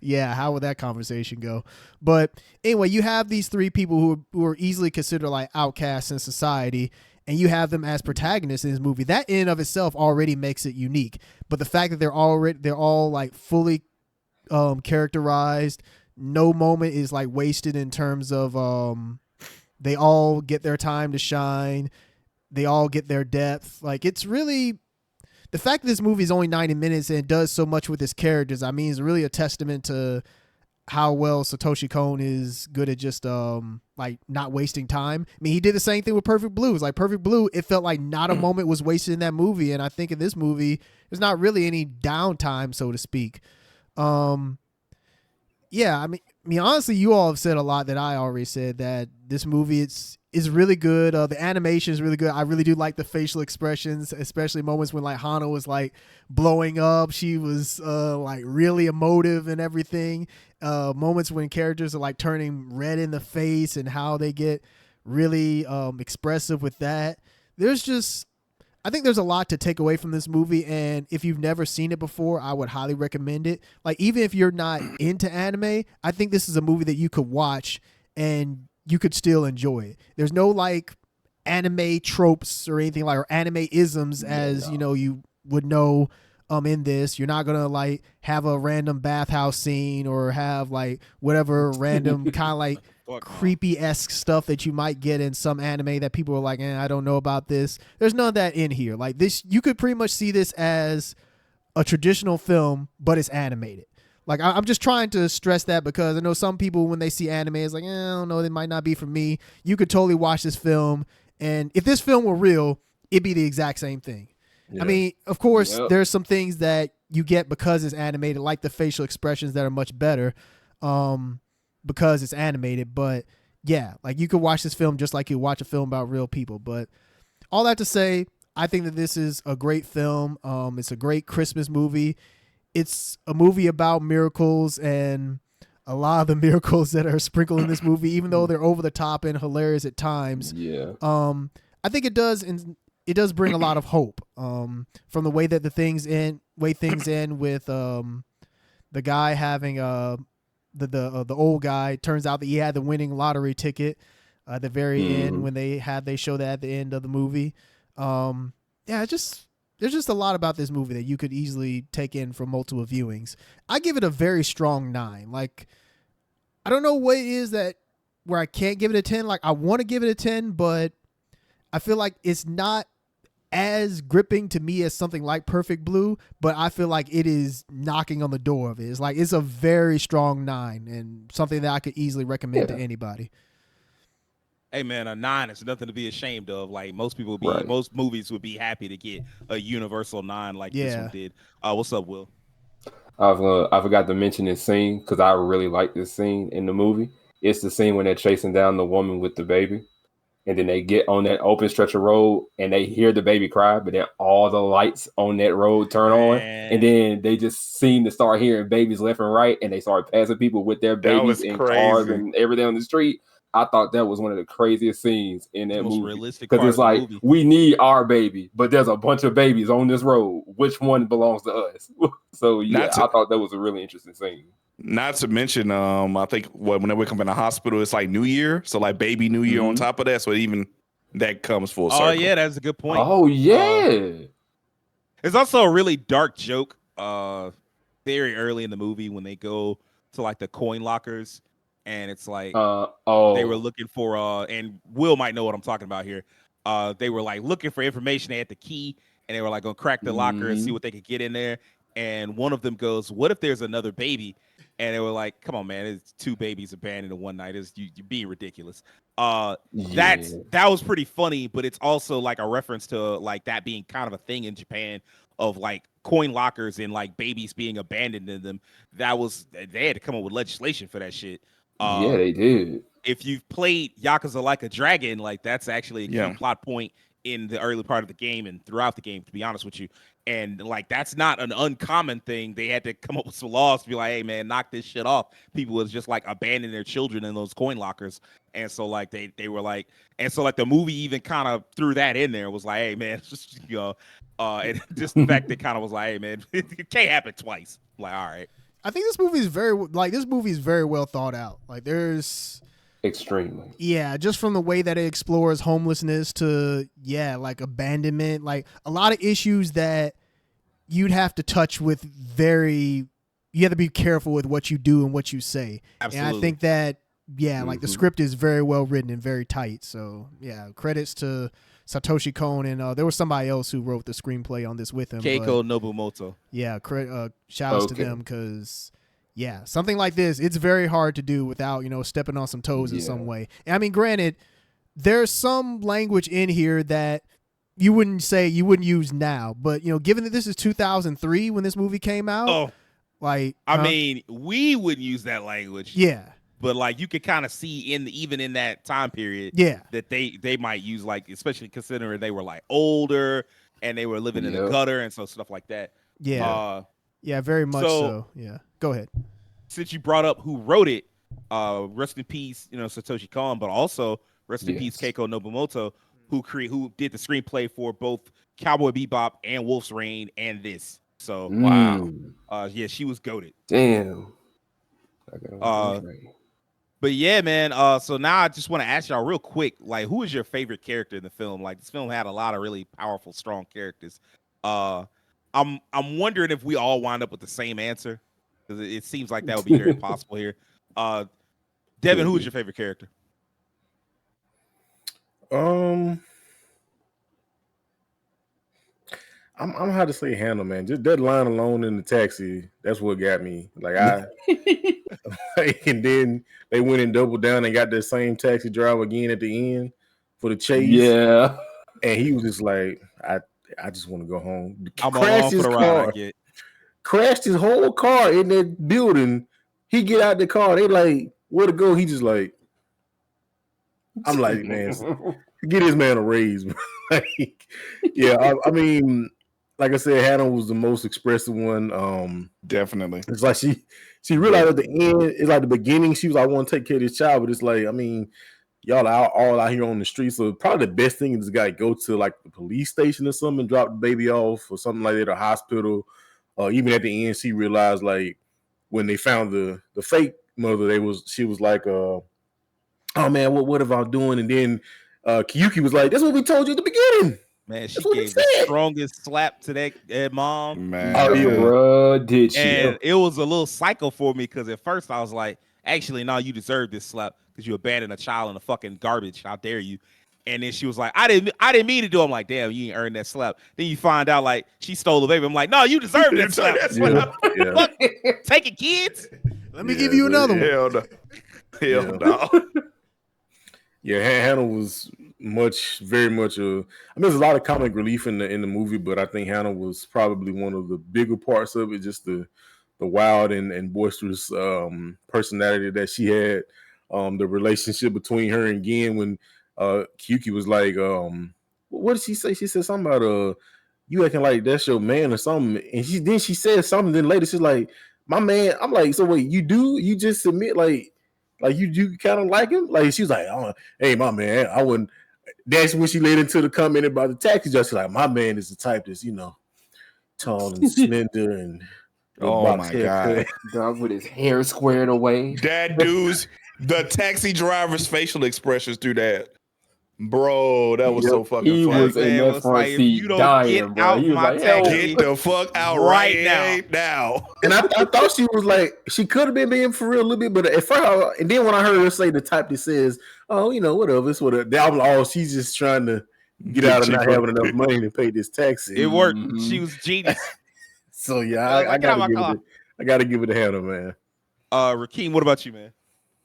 Yeah, how would that conversation go? But anyway, you have these three people who are easily considered like outcasts in society, and you have them as protagonists in this movie. That in and of itself already makes it unique. But the fact that they're all like fully characterized, no moment is like wasted in terms of they all get their time to shine. They all get their depth. Like it's really the fact that this movie is only 90 minutes and it does so much with its characters. I mean, it's really a testament to how well Satoshi Kon is good at just like not wasting time. I mean, he did the same thing with Perfect Blue. It's like Perfect Blue, it felt like not a moment was wasted in that movie, and I think in this movie there's not really any downtime, so to speak. Yeah, I mean, honestly, you all have said a lot that I already said, that this movie is really good. The animation is really good. I really do like the facial expressions, especially moments when like Hana was like blowing up. She was like really emotive and everything. Moments when characters are like turning red in the face and how they get really expressive with that. I think there's a lot to take away from this movie, and if you've never seen it before, I would highly recommend it. Like, even if you're not into anime, I think this is a movie that you could watch and you could still enjoy it. There's no like anime tropes or anything like, or anime isms as you would know in this. You're not gonna like have a random bathhouse scene or have like whatever random kind of like creepy-esque stuff that you might get in some anime that people are like, I don't know about this. There's none of that in here. Like this, you could pretty much see this as a traditional film, but it's animated. Like I'm just trying to stress that because I know some people when they see anime, it's like, I don't know, it might not be for me. You could totally watch this film, and if this film were real, it'd be the exact same thing. Yeah. I mean, of course, there's some things that you get because it's animated, like the facial expressions that are much better. Because it's animated, but yeah, like you could watch this film just like you watch a film about real people. But all that to say, I think that this is a great film. It's a great Christmas movie. It's a movie about miracles, and a lot of the miracles that are sprinkled in this movie, even though they're over the top and hilarious at times. Yeah. I think it does bring a lot of hope. From the way that things end with the guy having the old guy. Turns out that he had the winning lottery ticket at the very end when they show that at the end of the movie. There's just a lot about this movie that you could easily take in from multiple viewings. I give it a very strong 9. Like, I don't know what it is that where I can't give it a 10. Like, I want to give it a 10, but I feel like it's not as gripping to me as something like Perfect Blue, but I feel like it is knocking on the door of it. It's like, it's a very strong 9 and something that I could easily recommend to anybody. Hey man, a 9 is nothing to be ashamed of. Like most movies would be happy to get a universal 9 like this one did. What's up, Will? I forgot to mention this scene because I really like this scene in the movie. It's the scene when they're chasing down the woman with the baby. And then they get on that open stretch of road and they hear the baby cry, but then all the lights on that road turn on. And then they just seem to start hearing babies left and right. And they start passing people with their babies in cars and everything on the street. I thought that was one of the craziest scenes in that movie. Because it's like, we need our baby, but there's a bunch of babies on this road. Which one belongs to us? So, I thought that was a really interesting scene. Not to mention, I think when they wake up in the hospital, it's like New Year. So like baby New Year on top of that. So even that comes full circle. Oh, yeah, that's a good point. Oh, yeah. It's also a really dark joke very early in the movie when they go to like the coin lockers. And it's like they were looking for and Will might know what I'm talking about here. They were like looking for information. They had the key and they were like gonna crack the locker and see what they could get in there. And one of them goes, "What if there's another baby?" And they were like, "Come on, man! It's 2 babies abandoned in one night. You're being ridiculous." That was pretty funny, but it's also like a reference to like that being kind of a thing in Japan of like coin lockers and like babies being abandoned in them. They had to come up with legislation for that shit. Yeah, they did. If you've played Yakuza Like a Dragon, like that's actually a key plot point in the early part of the game and throughout the game, to be honest with you. And like that's not an uncommon thing. They had to come up with some laws to be like, hey man, knock this shit off. People was just like abandoning their children in those coin lockers. And so like they were like, and so like the movie even kind of threw that in there. It was like, hey man, just and just the fact that kind of was like, hey man, it can't happen twice. Like, all right. I think this movie is very well thought out. Like there's extremely. Yeah, just from the way that it explores homelessness to like abandonment, like a lot of issues that you'd have to touch with you have to be careful with what you do and what you say. Absolutely. And I think that like the script is very well written and very tight. So yeah, credits to Satoshi Kon, and there was somebody else who wrote the screenplay on this with him. Keiko Nobumoto. Yeah, shout outs to them because, something like this, it's very hard to do without, stepping on some toes in some way. And I mean, granted, there's some language in here that you wouldn't use now, but, given that this is 2003 when this movie came out, I mean, we would use that language. Yeah. But like you could kind of see even in that time period, that they might use, like, especially considering they were like older and they were living in the gutter and so stuff like that. Yeah, very much so. Yeah, go ahead. Since you brought up who wrote it, rest in peace, Satoshi Kon, but also rest in peace Keiko Nobumoto, who did the screenplay for both Cowboy Bebop and Wolf's Rain and this. So wow, she was goated. Damn. But yeah, man. So now I just want to ask y'all real quick, like, who is your favorite character in the film? Like, this film had a lot of really powerful, strong characters. I'm wondering if we all wind up with the same answer, because it seems like that would be very possible here. Devin, who is your favorite character? I'm how to say Hannah, man. Just that line alone in the taxi, that's what got me. Like and then they went and doubled down and got that same taxi driver again at the end for the chase. Yeah. And he was just like, I just want to go home. Crashed his whole car in that building. He get out the car. They like, where to go? He just like, I'm like, man, get this man a raise. Like, I mean, like I said, Hannah was the most expressive one. Definitely. It's like she realized at the end, it's like the beginning, she was like, I want to take care of this child, but it's like, I mean, y'all are all out here on the street. So probably the best thing is this guy go to like the police station or something and drop the baby off or something like that, or hospital. Even at the end, she realized like when they found the fake mother, she was like, oh man, what have I doing? And then Kiyuki was like, that's what we told you at the beginning. Man, she gave the strongest slap to that mom. Man. Oh, yeah, bro, did she? And it was a little psycho for me because at first I was like, actually, no, you deserve this slap because you abandoned a child in the fucking garbage. How dare you? And then she was like, I didn't mean to do it. I'm like, damn, you ain't earned that slap. Then you find out like she stole the baby. I'm like, no, you deserve that slap. Fuck, take it, kids. Let me give you another one. Hell no. Yeah, Hannah was very much I mean, there's a lot of comic relief in the movie, but I think Hannah was probably one of the bigger parts of it. Just the wild and boisterous personality that she had. The relationship between her and Gen when Kiyuki was like, what did she say? She said something about you acting like that's your man or something. And she said something. Then later she's like, my man. I'm like, so wait, you just admit like you kind of like him? Like she was like, oh, hey, my man, I wouldn't. That's when she led into the comment about the taxi driver. She's like, my man is the type that's tall and slender and oh my god, dog with his hair squared away. That dude's the taxi driver's facial expressions do that. Bro, that was so fucking funny. He was in that front seat dying, bro. He was like, get the fuck out right now. And I thought she was like, she could have been being for real a little bit, but at first, and then when I heard her say the type that says, oh, whatever, it's whatever. That was all, she's just trying to get out of not having enough money to pay this taxi. It worked. She was genius. So yeah, I gotta give it to Hannah, man. Rakeem, what about you, man?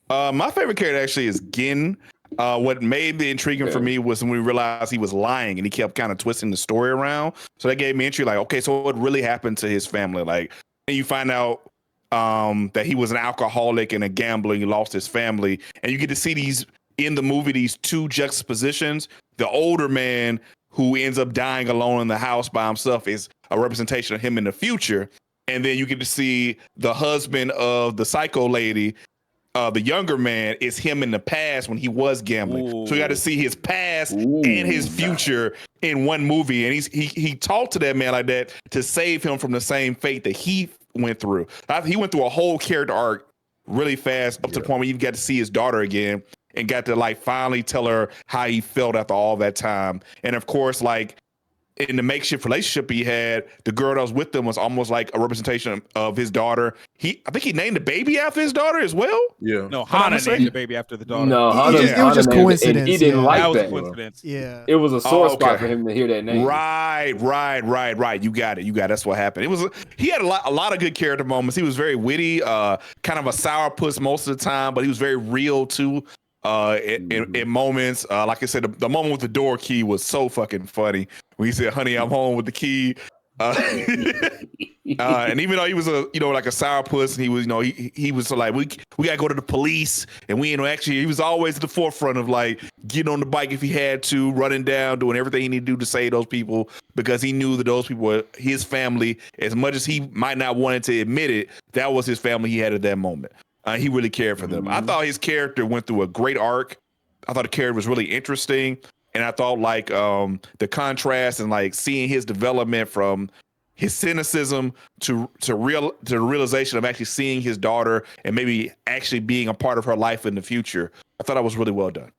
My favorite character actually is Gin. What made the intriguing for me was when we realized he was lying and he kept kind of twisting the story around. So that gave me entry, like, okay, so what really happened to his family? Like, and you find out that he was an alcoholic and a gambler. He lost his family, and you get to see these in the movie, these two juxtapositions. The older man who ends up dying alone in the house by himself is a representation of him in the future, and then you get to see the husband of the psycho lady. The younger man is him in the past when he was gambling. Ooh. So you got to see his past and his future in one movie. And he talked to that man like that to save him from the same fate that he went through. He went through a whole character arc really fast up to the point where you got to see his daughter again and got to like finally tell her how he felt after all that time. And of course, like in the makeshift relationship he had, the girl that was with him was almost like a representation of his daughter. I think he named the baby after his daughter as well. Yeah. No, Hana named the baby after the daughter. No, it was just coincidence. He didn't like that. That was a coincidence. Yeah. It was a sore spot for him to hear that name. Right. You got it. That's what happened. He had a lot of good character moments. He was very witty, kind of a sourpuss most of the time, but he was very real too. In moments, like I said, the moment with the door key was so fucking funny when he said, "Honey, I'm home with the key." And even though he was like a sourpuss, and he was he was like, we gotta go to the police, and he was always at the forefront of like getting on the bike if he had to, running down, doing everything he needed to do to save those people, because he knew that those people were his family. As much as he might not wanted to admit it, that was his family he had at that moment. He really cared for them. I thought his character went through a great arc. I thought the character was really interesting. And I thought like the contrast and like seeing his development from his cynicism to the realization of actually seeing his daughter and maybe actually being a part of her life in the future. I thought that was really well done.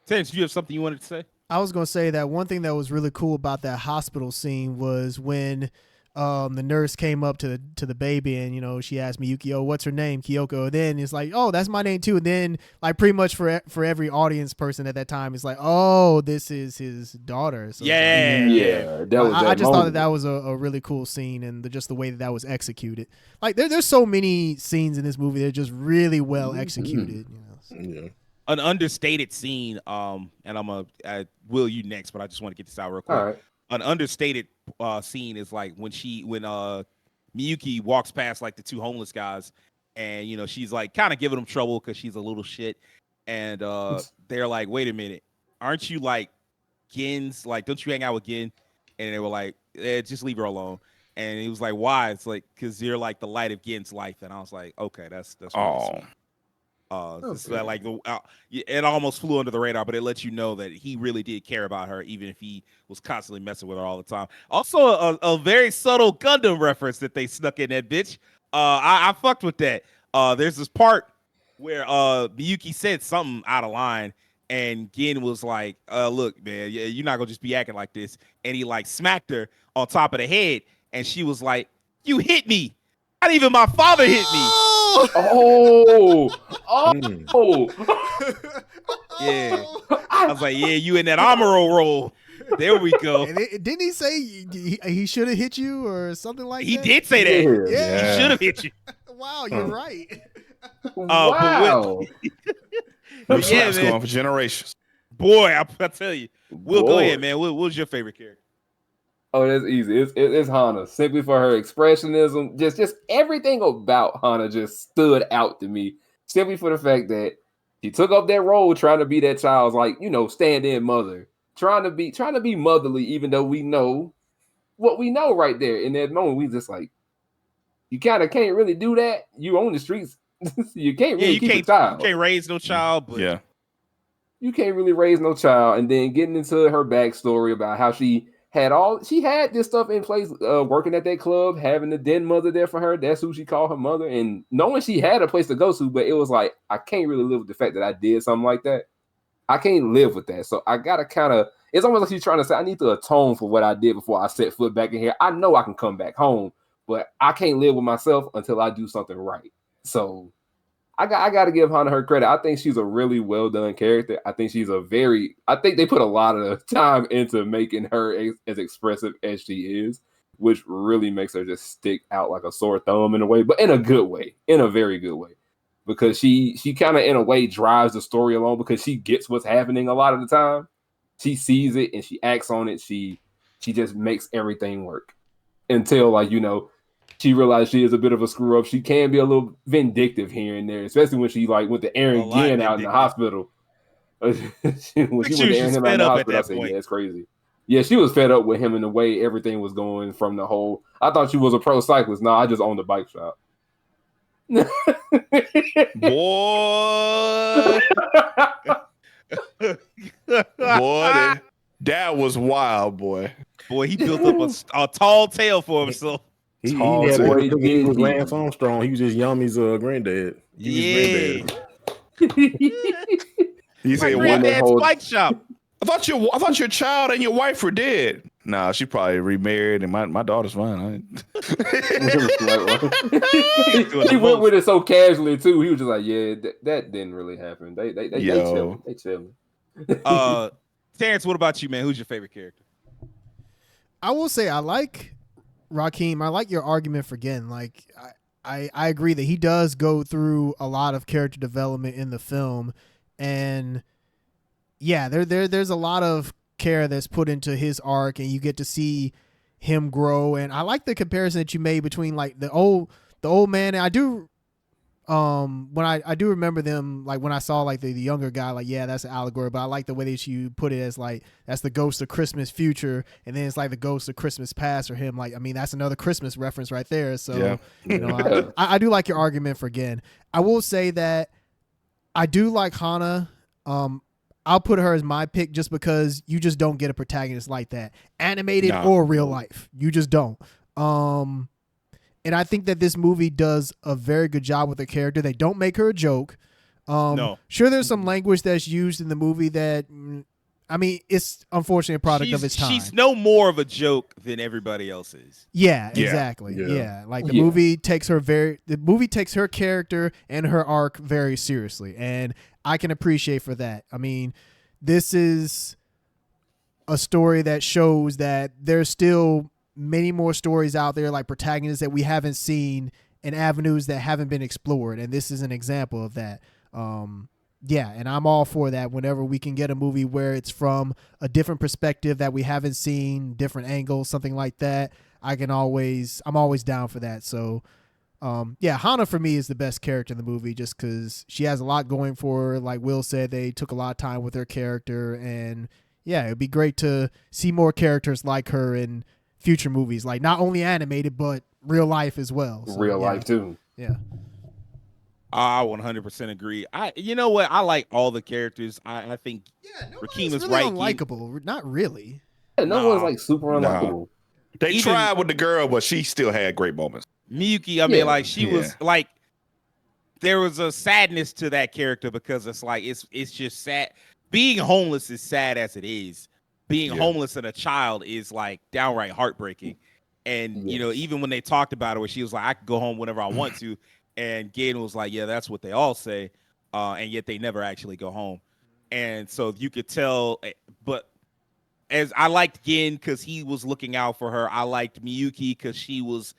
Terrence, do you have something you wanted to say? I was going to say that one thing that was really cool about that hospital scene was when the nurse came up to the baby and she asked Miyuki, what's her name? Kyoko. And then it's like, oh, that's my name too. And then like pretty much for every audience person at that time, it's like, oh, this is his daughter. So that was. I just thought that was a really cool scene, and just the way that was executed. Like there's so many scenes in this movie that are just really well executed. Yeah. An understated scene. And I will you next, but I just want to get this out real quick. All right. An understated scene is like when Miyuki walks past like the two homeless guys, and she's like kind of giving them trouble because she's a little shit, and they're like, wait a minute, aren't you like Gen's, like don't you hang out with Gen? And they were like, just leave her alone. And he was like, why? It's like, because you're like the light of Gen's life. And I was like, okay, that's oh. So like it almost flew under the radar, but it lets you know that he really did care about her, even if he was constantly messing with her all the time. Also, a very subtle Gundam reference that they snuck in that bitch. I fucked with that. There's this part where Miyuki said something out of line, and Gin was like, look, man, you're not gonna just be acting like this. And he like smacked her on top of the head, and she was like, you hit me. Not even my father hit me. Oh, Yeah. I was like, yeah, you in that Amuro role. There we go. And didn't he say he should have hit you or something like He that? did say that. Yeah. He should have hit you. Wow, you're right. Wow. Those yeah, slaps man. going for generations. Boy, I tell you. Will, go Boy. ahead, man. What was your favorite character? Oh, that's easy. It's Hana, simply for her expressionism. Just everything about Hana just stood out to me. Simply for the fact that she took up that role, trying to be that child's like, stand-in mother, trying to be motherly, even though we know what we know right there in that moment. We just like, you kind of can't really do that. You own the streets, you can't really keep a child. You can't raise no child, but Yeah. You can't really raise no child. And then getting into her backstory about how she had this stuff in place, working at that club, having the den mother there for her. That's who she called her mother. And knowing she had a place to go to, but it was like, I can't really live with the fact that I did something like that. I can't live with that. So I gotta it's almost like she's trying to say, I need to atone for what I did before I set foot back in here. I know I can come back home, but I can't live with myself until I do something right. So I got to give Hana her credit. I think she's a really well done character. I think I think they put a lot of time into making her as expressive as she is, which really makes her just stick out like a sore thumb in a way, but in a good way, in a very good way, because she kind of in a way drives the story along because she gets what's happening a lot of the time. She sees it and she acts on it. She just makes everything work until she realized she is a bit of a screw up. She can be a little vindictive here and there, especially when she went to Aaron Ginn out in the hospital. When she went to Aaron him out in the hospital, I said, yeah, it's crazy. Yeah, she was fed up with him and the way everything was going from the whole. I thought she was a pro cyclist. No, I just owned a bike shop. Boy. Boy, that was wild, boy. Boy, he built up a tall tale for himself. He was Lance Armstrong. He was just Yummy's granddad. Yeah. He said, "What granddad's bike shop? I thought your child and your wife were dead." Nah, she probably remarried, and my daughter's fine. He went with it so casually too. He was just like, "Yeah, that didn't really happen." They chilling. Terrence, what about you, man? Who's your favorite character? I will say I like Rakeem. I like your argument for Gin. Like I agree that he does go through a lot of character development in the film, and yeah, there's a lot of care that's put into his arc, and you get to see him grow. And I like the comparison that you made between like the old man. And I do when I do remember them, like when I saw like the younger guy, like, yeah, that's an allegory, but I like the way that you put it as like that's the ghost of Christmas future, and then it's like the ghost of Christmas past for him. Like, I mean, that's another Christmas reference right there. So I do like your argument for Gin. I will say that I do like Hana. I'll put her as my pick just because you just don't get a protagonist like that, animated or real life. You just don't. And I think that this movie does a very good job with the character. They don't make her a joke. No. Sure, there's some language that's used in the movie that, I mean, it's unfortunately a product of its time. She's no more of a joke than everybody else is. Yeah, exactly. Yeah. Like the movie takes her character and her arc very seriously. And I can appreciate for that. I mean, this is a story that shows that there's still many more stories out there, like protagonists that we haven't seen and avenues that haven't been explored. And this is an example of that. And I'm all for that. Whenever we can get a movie where it's from a different perspective that we haven't seen, different angles, something like that, I'm always down for that. So, Hana for me is the best character in the movie just because she has a lot going for her. Like Will said, they took a lot of time with her character, and yeah, it'd be great to see more characters like her in future movies, like not only animated but real life as well. So, real life too. Yeah. I 100% agree. You know what? I like all the characters. I think Rakeem is really right. Unlikable, not really. Yeah, no one's like super unlikable. They tried with the girl, but she still had great moments. Miyuki, I mean, like she was like there was a sadness to that character because it's like it's just sad. Being homeless is sad as it is. Being homeless and a child is like downright heartbreaking. And you know, even when they talked about it, where she was like, "I can go home whenever I want to," and Gaten was like, "Yeah, that's what they all say," and yet they never actually go home. And so you could tell, but as I liked Gin because he was looking out for her. I liked Miyuki because she was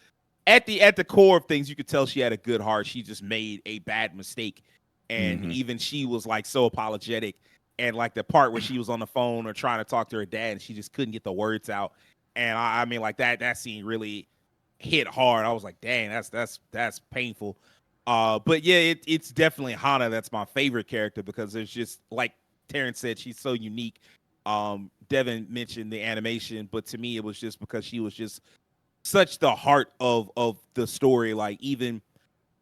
at the core of things. You could tell she had a good heart. She just made a bad mistake, and even she was like so apologetic. And like the part where she was on the phone or trying to talk to her dad, and she just couldn't get the words out. And I mean, like that scene really hit hard. I was like, dang, that's painful. But yeah, it's definitely Hana that's my favorite character because there's just like Terrence said, she's so unique. Devin mentioned the animation, but to me, it was just because she was just such the heart of the story. Like even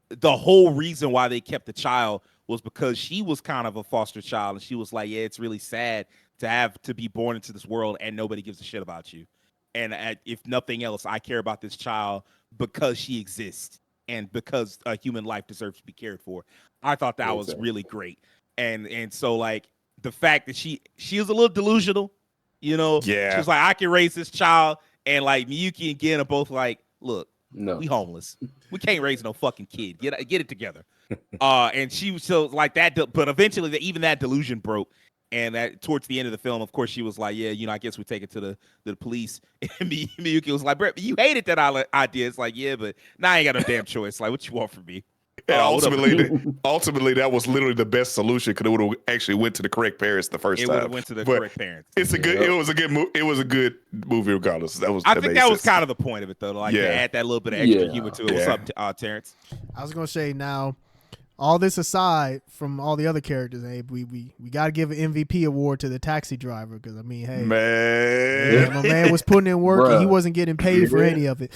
the whole reason why they kept the child was because she was kind of a foster child, and she was like, yeah, it's really sad to have to be born into this world and nobody gives a shit about you. And if nothing else, I care about this child because she exists and because a human life deserves to be cared for. I thought that was really great. And so like the fact that she was a little delusional, you know, she was like, I can raise this child. And like Miyuki and Gen are both like, look, we homeless. We can't raise no fucking kid. Get it together. And she was so like that, but eventually even that delusion broke. And that towards the end of the film, of course, she was like, yeah, you know, I guess we take it to the police. And Miyuki was like, Brett, you hated that idea. It's like, yeah, but now I ain't got no damn choice. Like, what you want from me? And ultimately, that was literally the best solution because it would have actually went to the correct parents the first time. It would have went to the correct parents. It's a good. It was a good. It was a good movie, regardless. I think that was kind of the point of it, though. Like to add that little bit of extra humor to it. What's up, Terrence? I was gonna say now. All this aside from all the other characters, Abe, we got to give an MVP award to the taxi driver because, I mean, hey. Man. My man was putting in work and he wasn't getting paid for any of it.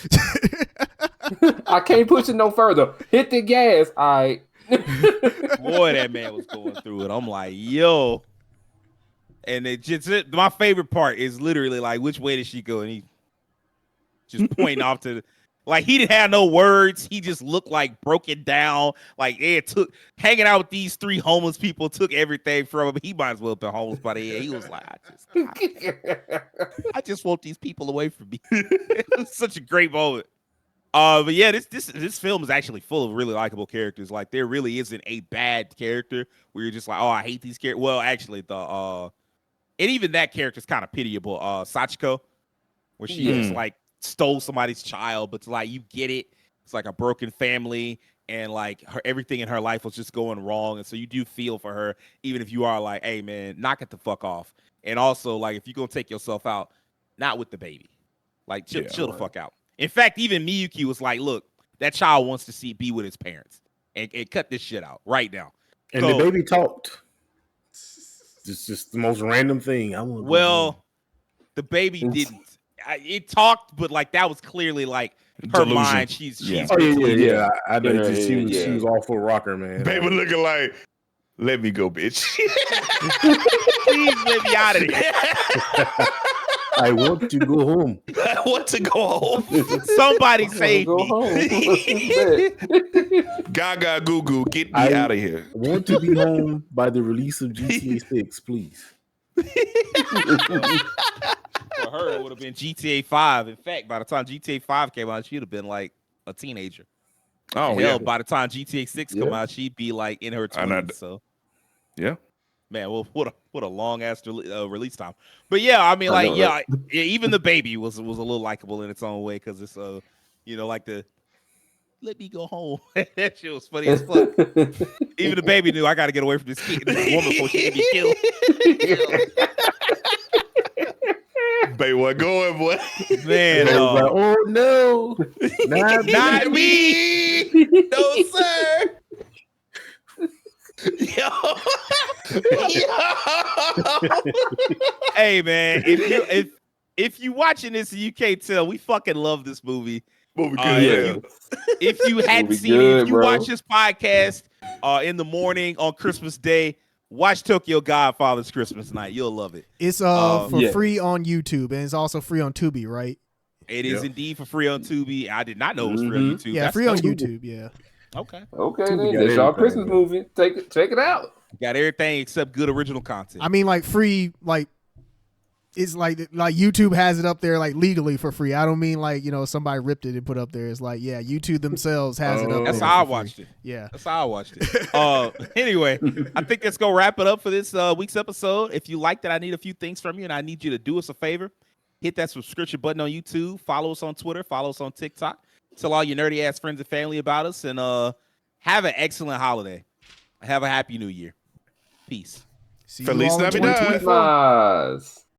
I can't push it no further. Hit the gas. All right. Boy, that man was going through it. I'm like, yo. And my favorite part is literally like, which way did she go? And he just pointing off to like he didn't have no words. He just looked like broken down. Like it took hanging out with these three homeless people took everything from him. He might as well have been homeless by the end. He was like, I just want these people away from me. It was such a great moment. But yeah, this film is actually full of really likable characters. Like there really isn't a bad character where you're just like, oh, I hate these characters. Well, actually, and even that character is kind of pitiable. Sachiko, where she is like stole somebody's child, but like you get it. It's like a broken family, and like everything in her life was just going wrong, and so you do feel for her, even if you are like, hey man, knock it the fuck off. And also like if you're gonna take yourself out, not with the baby, like chill the fuck out. In fact, even Miyuki was like, look, that child wants to be with his parents, and cut this shit out right now. And the baby talked. It's just the most random thing. The baby didn't. It talked, but like that was clearly like her delusion. mind. She's I know. She was all for rocker, man. Baby looking like, let me go, bitch. Please let me out of here. I want to go home. I want to go home. Somebody save me. Gaga Goo Goo, get me out of here. I want to be home by the release of GTA 6, please. For her, it would have been GTA 5. In fact, by the time GTA 5 came out, she'd have been like a teenager. Oh, hell, by the time GTA 6 come out, she'd be like in her 20s. So, yeah, man. Well, what a long ass release time. But yeah, I mean, like, even the baby was a little likable in its own way because it's like the let me go home. That shit was funny as fuck. Even the baby knew I got to get away from this woman before she can be killed. Baby, what going, boy? Man, like, oh no, not me. No, sir. Yo. Hey, man, if you watching this and you can't tell, we fucking love this movie. If you hadn't seen it, if you watch this podcast in the morning on Christmas Day, watch Tokyo Godfathers Christmas Night. You'll love it. It's for free on YouTube, and it's also free on Tubi, right? It is indeed for free on Tubi. I did not know it was free on YouTube. Yeah, free on YouTube. Yeah. Okay. Then that's y'all Christmas movie. Check it out. Got everything except good original content. I mean, like free, like it's like YouTube has it up there like legally for free. I don't mean like somebody ripped it and put up there. It's like YouTube themselves has it up. That's there how I watched it. Yeah, that's how I watched it. Anyway, I think let's go wrap it up for this week's episode. If you liked it, I need a few things from you, and I need you to do us a favor. Hit that subscription button on YouTube. Follow us on Twitter. Follow us on TikTok. Tell all your nerdy ass friends and family about us, and have an excellent holiday. Have a happy New Year. Peace. See Feliz Navidad.